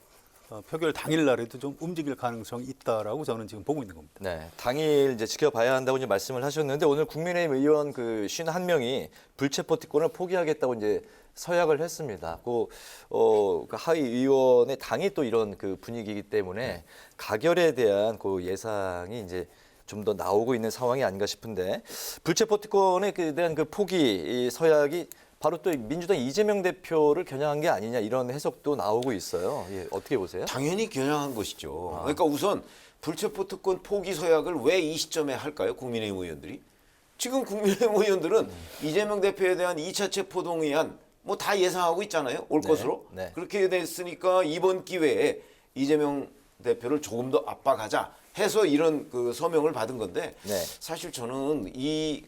표결 당일날에도 좀 움직일 가능성이 있다라고 저는 지금 보고 있는 겁니다. 네, 당일 이제 지켜봐야 한다고 이제 말씀을 하셨는데 오늘 국민의힘 의원 그 51명이 불체포 특권을 포기하겠다고 이제 서약을 했습니다. 그 하위 의원의 당이 또 이런 그 분위기이기 때문에 가결에 대한 그 예상이 이제 좀 더 나오고 있는 상황이 아닌가 싶은데 불체포 특권에 대한 그 포기 이 서약이 바로 또 민주당 이재명 대표를 겨냥한 게 아니냐 이런 해석도 나오고 있어요. 예, 어떻게 보세요? 당연히 겨냥한 것이죠. 그러니까 우선 불체포 특권 포기 서약을 왜 이 시점에 할까요? 국민의힘 의원들이. 지금 국민의힘 의원들은 이재명 대표에 대한 2차 체포동의안 뭐 다 예상하고 있잖아요. 올 네, 것으로. 네. 그렇게 됐으니까 이번 기회에 이재명 대표를 조금 더 압박하자 해서 이런 그 서명을 받은 건데 네. 사실 저는 이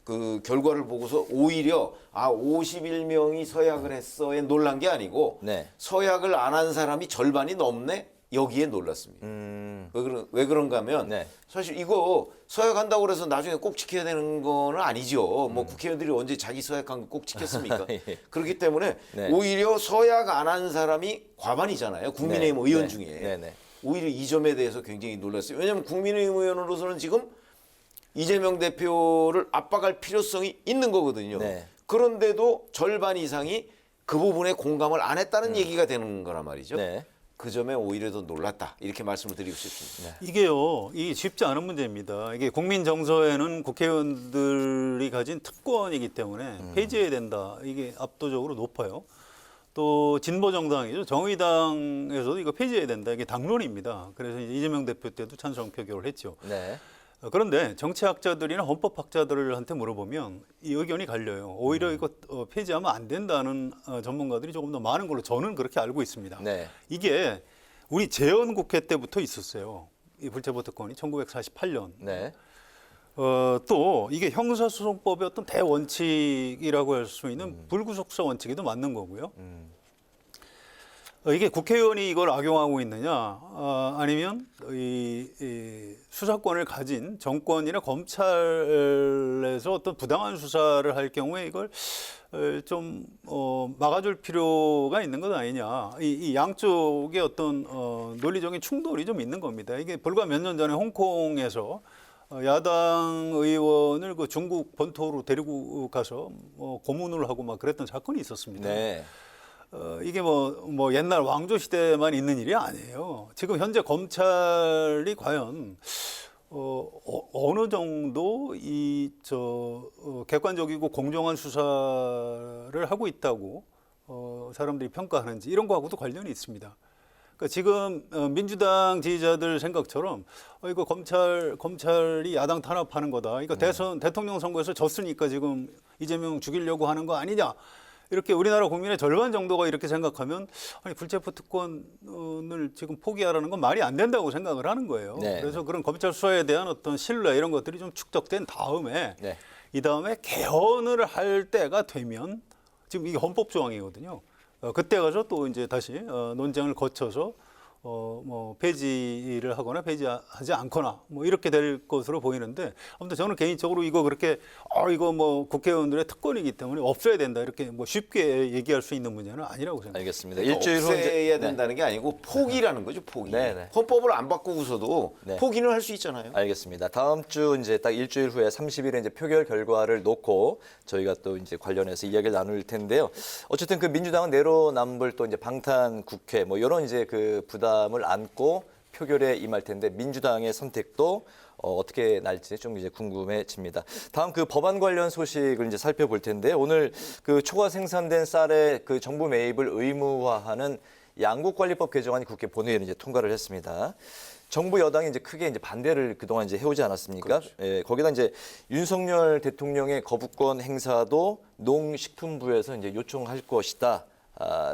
그 결과를 보고서 오히려 51명이 서약을 했어에 놀란 게 아니고 네. 서약을 안 한 사람이 절반이 넘네 여기에 놀랐습니다. 왜 그런가 하면 네. 사실 이거 서약한다고 그래서 나중에 꼭 지켜야 되는 건 아니죠. 뭐 국회의원들이 언제 자기 서약한 거 꼭 지켰습니까? 예. 그렇기 때문에 네. 오히려 서약 안 한 사람이 과반이잖아요. 국민의힘 네. 의원 네. 중에. 네. 네. 오히려 이 점에 대해서 굉장히 놀랐어요. 왜냐하면 국민의힘 의원으로서는 지금 이재명 대표를 압박할 필요성이 있는 거거든요. 네. 그런데도 절반 이상이 그 부분에 공감을 안 했다는 얘기가 되는 거란 말이죠. 네. 그 점에 오히려 더 놀랐다. 이렇게 말씀을 드리고 싶습니다. 이게요, 이게 쉽지 않은 문제입니다. 이게 국민 정서에는 국회의원들이 가진 특권이기 때문에 폐지해야 된다. 이게 압도적으로 높아요. 또 진보 정당이죠. 정의당에서도 이거 폐지해야 된다. 이게 당론입니다. 그래서 이제 이재명 대표 때도 찬성 표결을 했죠. 네. 그런데 정치학자들이나 헌법학자들한테 물어보면 이 의견이 갈려요. 오히려 이거 폐지하면 안 된다는 전문가들이 조금 더 많은 걸로 저는 그렇게 알고 있습니다. 네. 이게 우리 재헌국회 때부터 있었어요. 이 불체포 특권이 1948년. 네. 또 이게 형사소송법의 어떤 대원칙이라고 할 수 있는 불구속사 원칙에도 맞는 거고요. 이게 국회의원이 이걸 악용하고 있느냐, 아니면 이 수사권을 가진 정권이나 검찰에서 어떤 부당한 수사를 할 경우에 이걸 좀 막아줄 필요가 있는 것 아니냐. 이 양쪽의 어떤 논리적인 충돌이 좀 있는 겁니다. 이게 불과 몇 년 전에 홍콩에서 야당 의원을 그 중국 본토로 데리고 가서 고문을 하고 막 그랬던 사건이 있었습니다. 네. 이게 뭐 옛날 왕조 시대만 있는 일이 아니에요. 지금 현재 검찰이 과연 어느 정도 객관적이고 공정한 수사를 하고 있다고 사람들이 평가하는지 이런 거하고도 관련이 있습니다. 그러니까 지금 민주당 지지자들 생각처럼 이거 검찰이 야당 탄압하는 거다. 이거 대통령 선거에서 졌으니까 지금 이재명 죽이려고 하는 거 아니냐. 이렇게 우리나라 국민의 절반 정도가 이렇게 생각하면 아니 불체포 특권을 지금 포기하라는 건 말이 안 된다고 생각을 하는 거예요. 네. 그래서 그런 검찰 수사에 대한 어떤 신뢰 이런 것들이 좀 축적된 다음에 네. 이 다음에 개헌을 할 때가 되면 지금 이게 헌법 조항이거든요. 그때 가서 또 이제 다시 논쟁을 거쳐서 뭐 폐지를 하거나 폐지하지 않거나 뭐 이렇게 될 것으로 보이는데 아무튼 저는 개인적으로 이거 그렇게 이거 뭐 국회의원들의 특권이기 때문에 없애야 된다 이렇게 뭐 쉽게 얘기할 수 있는 문제는 아니라고 생각합니다. 알겠습니다. 그러니까 일주일 후 없애야 된다는 게 아니고 포기라는 거죠, 포기. 네. 헌법을 안 바꾸고서도 네. 포기는 할 수 있잖아요. 알겠습니다. 다음 주 이제 딱 일주일 후에 30일에 이제 표결 결과를 놓고 저희가 또 이제 관련해서 이야기를 나눌 텐데요. 어쨌든 그 민주당은 내로남불 또 이제 방탄 국회 뭐 이런 이제 그 부담을 안고 표결에 임할 텐데 민주당의 선택도 어떻게 날지 좀 이제 궁금해집니다. 다음 그 법안 관련 소식을 이제 살펴볼 텐데 오늘 그 초과 생산된 쌀의 그 정부 매입을 의무화하는 양국관리법 개정안이 국회 본회의를 이제 통과를 했습니다. 정부 여당이 이제 크게 이제 반대를 그동안 이제 해오지 않았습니까? 그렇죠. 예, 거기다 이제 윤석열 대통령의 거부권 행사도 농식품부에서 이제 요청할 것이다.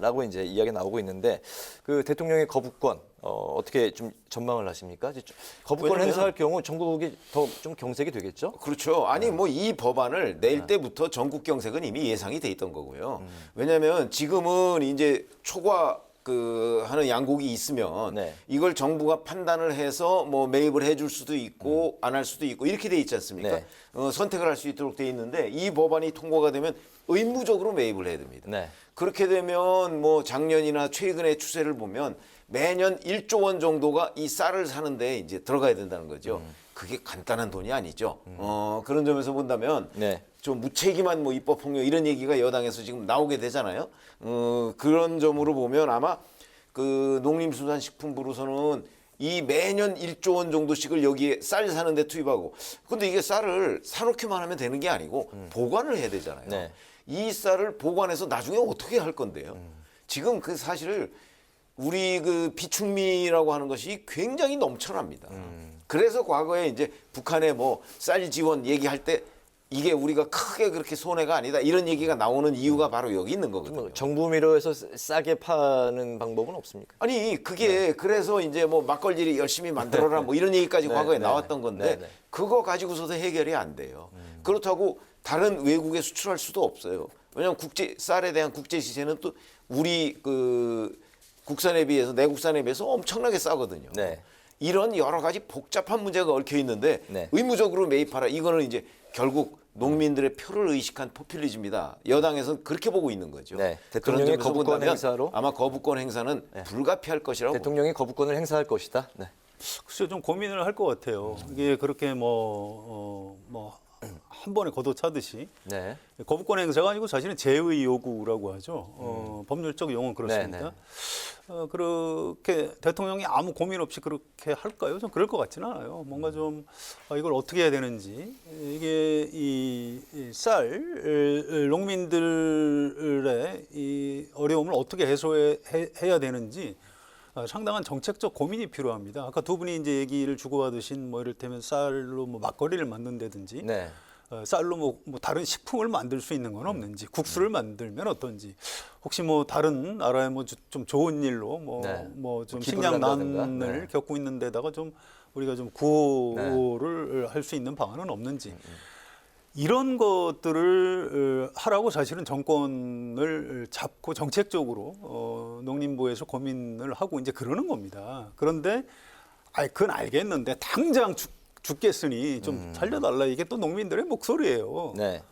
라고 이제 이야기 나오고 있는데 그 대통령의 거부권 어떻게 좀 전망을 하십니까? 거부권 행사할 경우 전국이 더 좀 경색이 되겠죠? 그렇죠. 아니 뭐 이 법안을 낼 때부터 전국 경색은 이미 예상이 돼 있던 거고요. 왜냐하면 지금은 이제 초과 하는 양국이 있으면 이걸 정부가 판단을 해서 뭐 매입을 해줄 수도 있고 안 할 수도 있고 이렇게 돼 있지 않습니까? 네. 선택을 할 수 있도록 돼 있는데 이 법안이 통과가 되면 의무적으로 매입을 해야 됩니다. 네. 그렇게 되면 뭐 작년이나 최근의 추세를 보면 매년 1조 원 정도가 이 쌀을 사는데 이제 들어가야 된다는 거죠. 그게 간단한 돈이 아니죠. 그런 점에서 본다면 좀 무책임한 뭐 입법 폭력 이런 얘기가 여당에서 지금 나오게 되잖아요. 그런 점으로 보면 아마 그 농림수산식품부로서는 이 매년 1조 원 정도씩을 여기에 쌀 사는데 투입하고 근데 이게 쌀을 사놓기만 하면 되는 게 아니고 보관을 해야 되잖아요. 네. 이 쌀을 보관해서 나중에 어떻게 할 건데요? 지금 그 사실을 우리 그 비축미라고 하는 것이 굉장히 넘쳐납니다. 그래서 과거에 이제 북한의 뭐 쌀 지원 얘기할 때 이게 우리가 크게 그렇게 손해가 아니다 이런 얘기가 나오는 이유가 바로 여기 있는 거거든요. 정부 미로에서 싸게 파는 방법은 없습니까? 아니 그게 그래서 이제 뭐 막걸리를 열심히 만들어라 뭐 이런 얘기까지 과거에 나왔던 건데 그거 가지고서도 해결이 안 돼요. 그렇다고 다른 외국에 수출할 수도 없어요. 왜냐하면 쌀에 대한 국제 시세는 또 우리 그 국산에 비해서 내국산에 비해서 엄청나게 싸거든요. 이런 여러 가지 복잡한 문제가 얽혀 있는데 의무적으로 매입하라. 이거는 이제 결국 농민들의 표를 의식한 포퓰리즘이다. 여당에서는 그렇게 보고 있는 거죠. 대통령의 거부권 행사로 아마 거부권 행사는 불가피할 것이라고. 대통령이 거부권을 행사할 것이다. 글쎄요, 좀 고민을 할 것 같아요. 이게 그렇게 한 번에 걷어차듯이 거부권 행사가 아니고 사실은 제의 요구라고 하죠. 법률적 용어는 그렇습니다. 그렇게 대통령이 아무 고민 없이 그렇게 할까요? 좀 그럴 것 같지는 않아요. 뭔가 좀 이걸 어떻게 해야 되는지 이게 이 쌀 농민들의 이 어려움을 어떻게 해소해야 되는지 상당한 정책적 고민이 필요합니다. 아까 두 분이 이제 얘기를 주고받으신 뭐 이를테면 쌀로 뭐 막걸리를 만든다든지 쌀로 뭐 다른 식품을 만들 수 있는 건 없는지 국수를 만들면 어떤지 혹시 뭐 다른 나라에 뭐 좀 좋은 일로 뭐 좀 식량난을 겪고 있는 데다가 좀 우리가 좀 구호를 할 수 있는 방안은 없는지 이런 것들을 하라고 사실은 정권을 잡고 정책적으로 농림부에서 고민을 하고 이제 그러는 겁니다. 그런데 그건 알겠는데 당장 죽겠으니 좀 살려달라, 이게 또 농민들의 목소리예요. 네.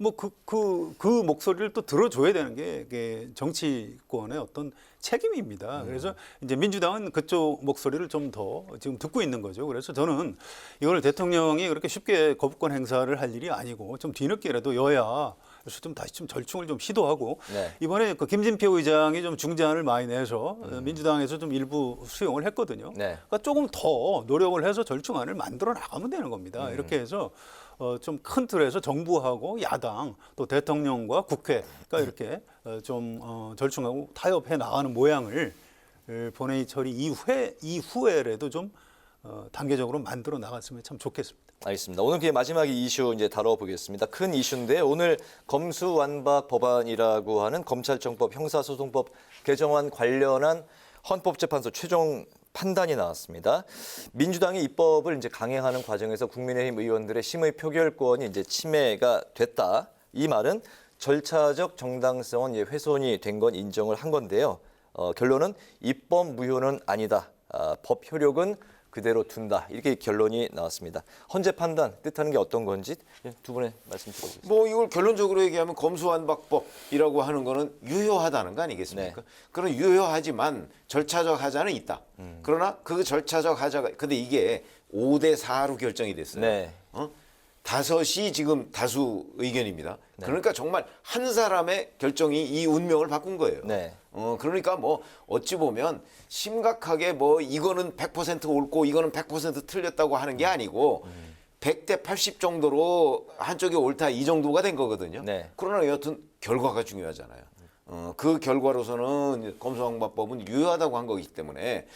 뭐 그 목소리를 또 들어줘야 되는 게 정치권의 어떤 책임입니다. 그래서 이제 민주당은 그쪽 목소리를 좀 더 지금 듣고 있는 거죠. 그래서 저는 이걸 대통령이 그렇게 쉽게 거부권 행사를 할 일이 아니고 좀 뒤늦게라도 여야에서 좀 다시 좀 절충을 좀 시도하고 네. 이번에 그 김진표 의장이 좀 중재안을 많이 내서 민주당에서 좀 일부 수용을 했거든요. 네. 그러니까 조금 더 노력을 해서 절충안을 만들어 나가면 되는 겁니다. 이렇게 해서 좀 큰 틀에서 정부하고 야당 또 대통령과 국회가 이렇게 좀 절충하고 타협해 나가는 모양을 본회의 처리 이후에라도 좀 단계적으로 만들어 나갔으면 참 좋겠습니다. 알겠습니다. 오늘 그 마지막 이슈 이제 다뤄보겠습니다. 큰 이슈인데 오늘 검수완박 법안이라고 하는 검찰청법 형사소송법 개정안 관련한 헌법재판소 최종 판단이 나왔습니다. 민주당이 입법을 이제 강행하는 과정에서 국민의힘 의원들의 심의 표결권이 이제 침해가 됐다. 이 말은 절차적 정당성은 훼손이 된 건 인정을 한 건데요. 결론은 입법 무효는 아니다. 법 효력은 그대로 둔다. 이렇게 결론이 나왔습니다. 헌재 판단 뜻하는 게 어떤 건지 두 분의 말씀 들어보겠습니다. 뭐 이걸 결론적으로 얘기하면 검수완박법이라고 하는 거는 유효하다는 거 아니겠습니까? 네. 그런 유효하지만 절차적 하자는 있다. 그러나 그 절차적 하자가 근데 이게 5대 4로 결정이 됐어요. 네. 5이 지금 다수 의견입니다. 그러니까 정말 한 사람의 결정이 이 운명을 바꾼 거예요. 네. 그러니까 뭐 어찌 보면 심각하게 뭐 이거는 100% 옳고 이거는 100% 틀렸다고 하는 게 아니고 100대 80 정도로 한쪽이 옳다 이 정도가 된 거거든요. 네. 그러나 여튼 결과가 중요하잖아요. 그 결과로서는 검수완박법은 유효하다고 한 거기 때문에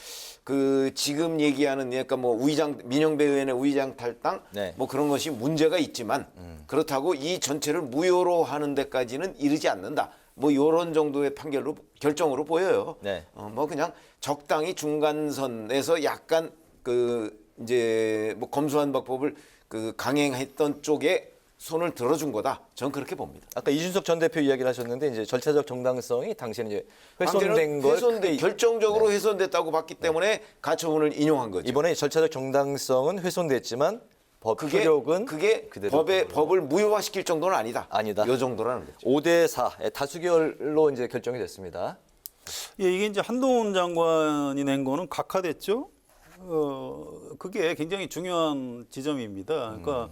그 지금 얘기하는 그러니까 뭐 민영배 의원의 우의장 탈당 네. 뭐 그런 것이 문제가 있지만 그렇다고 이 전체를 무효로 하는 데까지는 이르지 않는다. 뭐 이런 정도의 판결로 결정으로 보여요. 네. 뭐 그냥 적당히 중간선에서 약간 그 이제 뭐 검수완박법을 그 강행했던 쪽에 손을 들어준 거다. 전 그렇게 봅니다. 아까 이준석 전 대표 이야기를 하셨는데 이제 절차적 정당성이 당시에는 이제 훼손된 걸 결정적으로 훼손됐다고 봤기 때문에 가처분을 인용한 거죠. 이번에 절차적 정당성은 훼손됐지만 법 효력은 그게 그대로 법을 무효화시킬 정도는 아니다. 아니다. 이 정도라는 거죠. 5대 4 다수결로 이제 결정이 됐습니다. 예, 이게 이제 한동훈 장관이 낸 거는 각하됐죠. 그게 굉장히 중요한 지점입니다. 그러니까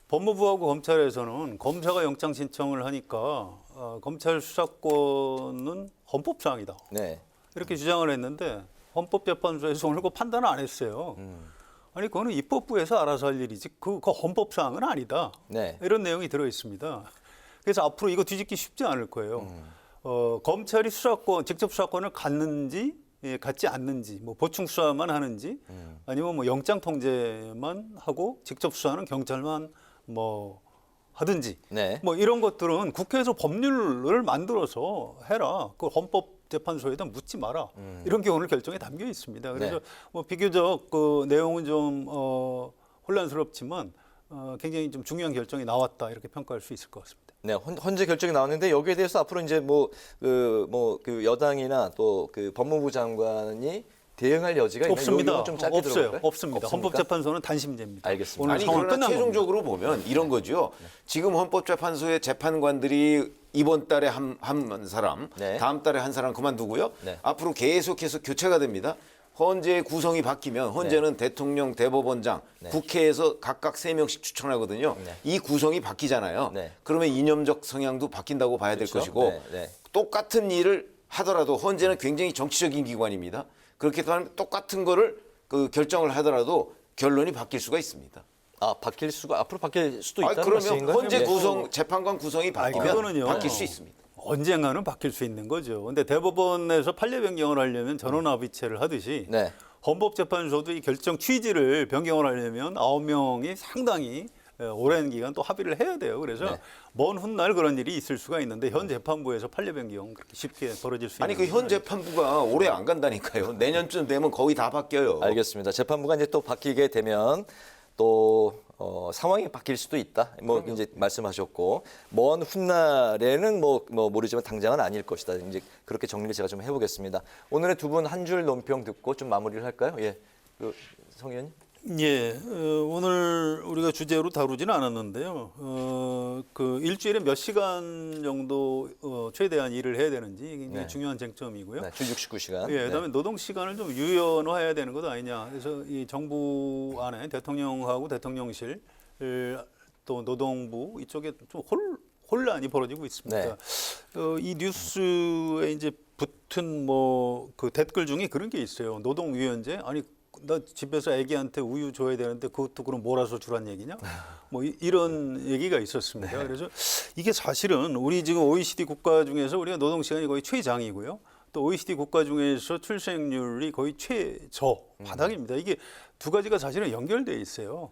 법무부하고 검찰에서는 검사가 영장 신청을 하니까 검찰 수사권은 헌법사항이다. 네. 이렇게 주장을 했는데 헌법재판소에서 오늘 그 판단을 안 했어요. 아니 그거는 입법부에서 알아서 할 일이지 그 헌법사항은 아니다. 네. 이런 내용이 들어 있습니다. 그래서 앞으로 이거 뒤집기 쉽지 않을 거예요. 검찰이 직접 수사권을 갖는지 갖지 않는지, 뭐 보충 수사만 하는지, 아니면 뭐 영장 통제만 하고 직접 수사는 경찰만 뭐 하든지, 네. 뭐 이런 것들은 국회에서 법률을 만들어서 해라. 그 헌법재판소에다 묻지 마라. 이런 게 오늘 결정에 담겨 있습니다. 그래서 네. 뭐 비교적 그 내용은 좀 혼란스럽지만 굉장히 좀 중요한 결정이 나왔다 이렇게 평가할 수 있을 것 같습니다. 네, 헌재 결정이 나왔는데 여기에 대해서 앞으로 이제 그 여당이나 또 그 법무부 장관이 대응할 여지가 없습니다. 좀 짧게 없어요. 들어볼까요? 없습니다. 헌법재판소는 단심제입니다. 알겠습니다. 오늘 아니 상황 그러나 끝난 최종적으로 겁니다. 보면 이런 거죠. 지금 헌법재판소의 재판관들이 이번 달에 한 사람, 네. 다음 달에 한 사람 그만두고요. 네. 앞으로 계속해서 교체가 됩니다. 헌재 구성이 바뀌면 헌재는 대통령, 대법원장, 네. 국회에서 각각 3명씩 추천하거든요. 네. 이 구성이 바뀌잖아요. 네. 그러면 이념적 성향도 바뀐다고 봐야 될 그렇죠? 것이고 네, 네. 똑같은 일을 하더라도 헌재는 굉장히 정치적인 기관입니다. 그렇기 때문에 똑같은 거를 그 결정을 하더라도 결론이 바뀔 수가 있습니다. 앞으로 바뀔 수도 있다는 그러면 말씀인가요? 헌재 네. 구성 재판관 구성이 바뀌면 그거는요. 바뀔 수 있습니다. 언젠가는 바뀔 수 있는 거죠. 근데 대법원에서 판례 변경을 하려면 전원합의체를 하듯이 네. 헌법재판소도 이 결정 취지를 변경을 하려면 9명이 상당히 오랜 기간 또 합의를 해야 돼요. 그래서 네. 먼 훗날 그런 일이 있을 수가 있는데 현 재판부에서 판례 변경 그렇게 쉽게 벌어질 수 아니 있는 그 현 재판부가 오래 안 간다니까요. 내년쯤 되면 거의 다 바뀌어요. 알겠습니다. 재판부가 이제 또 바뀌게 되면 또 상황이 바뀔 수도 있다. 뭐 이제 말씀하셨고 먼 훗날에는 뭐 모르지만 당장은 아닐 것이다. 이제 그렇게 정리를 제가 좀 해보겠습니다. 오늘의 두 분 한 줄 논평 듣고 좀 마무리를 할까요? 예, 성 의원님. 예, 오늘 우리가 주제로 다루지는 않았는데요. 그 일주일에 몇 시간 정도 최대한 일을 해야 되는지 굉장히 중요한 쟁점이고요. 네, 주 69시간. 예, 그다음에 노동 시간을 좀 유연화해야 되는 것 아니냐. 그래서 이 정부 안에 대통령하고 대통령실 또 노동부 이쪽에 좀 혼란이 벌어지고 있습니다. 네. 이 뉴스에 이제 붙은 뭐 그 댓글 중에 그런 게 있어요. 노동위원제 아니. 나 집에서 아기한테 우유 줘야 되는데 그것도 그럼 몰아서 주란 얘기냐? 뭐 이런 얘기가 있었습니다. 네. 그래서 이게 사실은 우리 지금 OECD 국가 중에서 우리가 노동 시간이 거의 최장이고요. 또 OECD 국가 중에서 출생률이 거의 최저 바닥입니다. 이게 두 가지가 사실은 연결돼 있어요.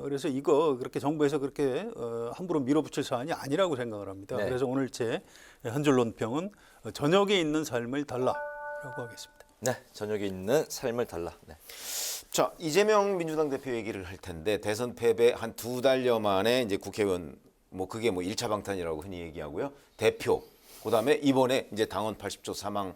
그래서 이거 그렇게 정부에서 그렇게 함부로 밀어붙일 사안이 아니라고 생각을 합니다. 네. 그래서 오늘 제 한 줄 논평은 저녁에 있는 삶을 달라라고 하겠습니다. 네, 저녁에 있는 삶을 달라. 네. 자, 이재명 민주당 대표 얘기를 할 텐데 대선 패배 한 2달여 만에 이제 국회의원 뭐 그게 뭐 1차 방탄이라고 흔히 얘기하고요. 대표 그다음에 이번에 이제 당원 80조 사망에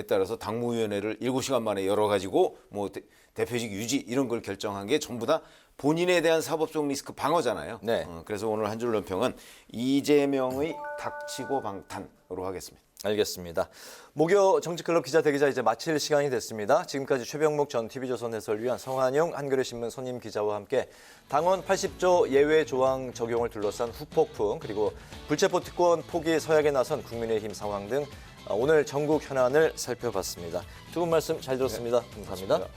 따라서 당무위원회를 7시간 만에 열어가지고 뭐 대표직 유지 이런 걸 결정한 게 전부 다 본인에 대한 사법적 리스크 방어잖아요. 네. 그래서 오늘 한 줄 논평은 이재명의 닥치고 방탄으로 하겠습니다. 알겠습니다. 목요 정치클럽 기자 대기자 이제 마칠 시간이 됐습니다. 지금까지 최병목 전 TV조선 해설위원, 성한용 한겨레 신문 손임 기자와 함께 당원 80조 예외 조항 적용을 둘러싼 후폭풍 그리고 불체포 특권 포기 서약에 나선 국민의힘 상황 등 오늘 전국 현안을 살펴봤습니다. 두 분 말씀 잘 들었습니다. 네, 감사합니다.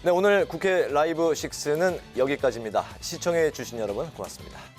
네, 오늘 국회 라이브 6는 여기까지입니다. 시청해 주신 여러분 고맙습니다.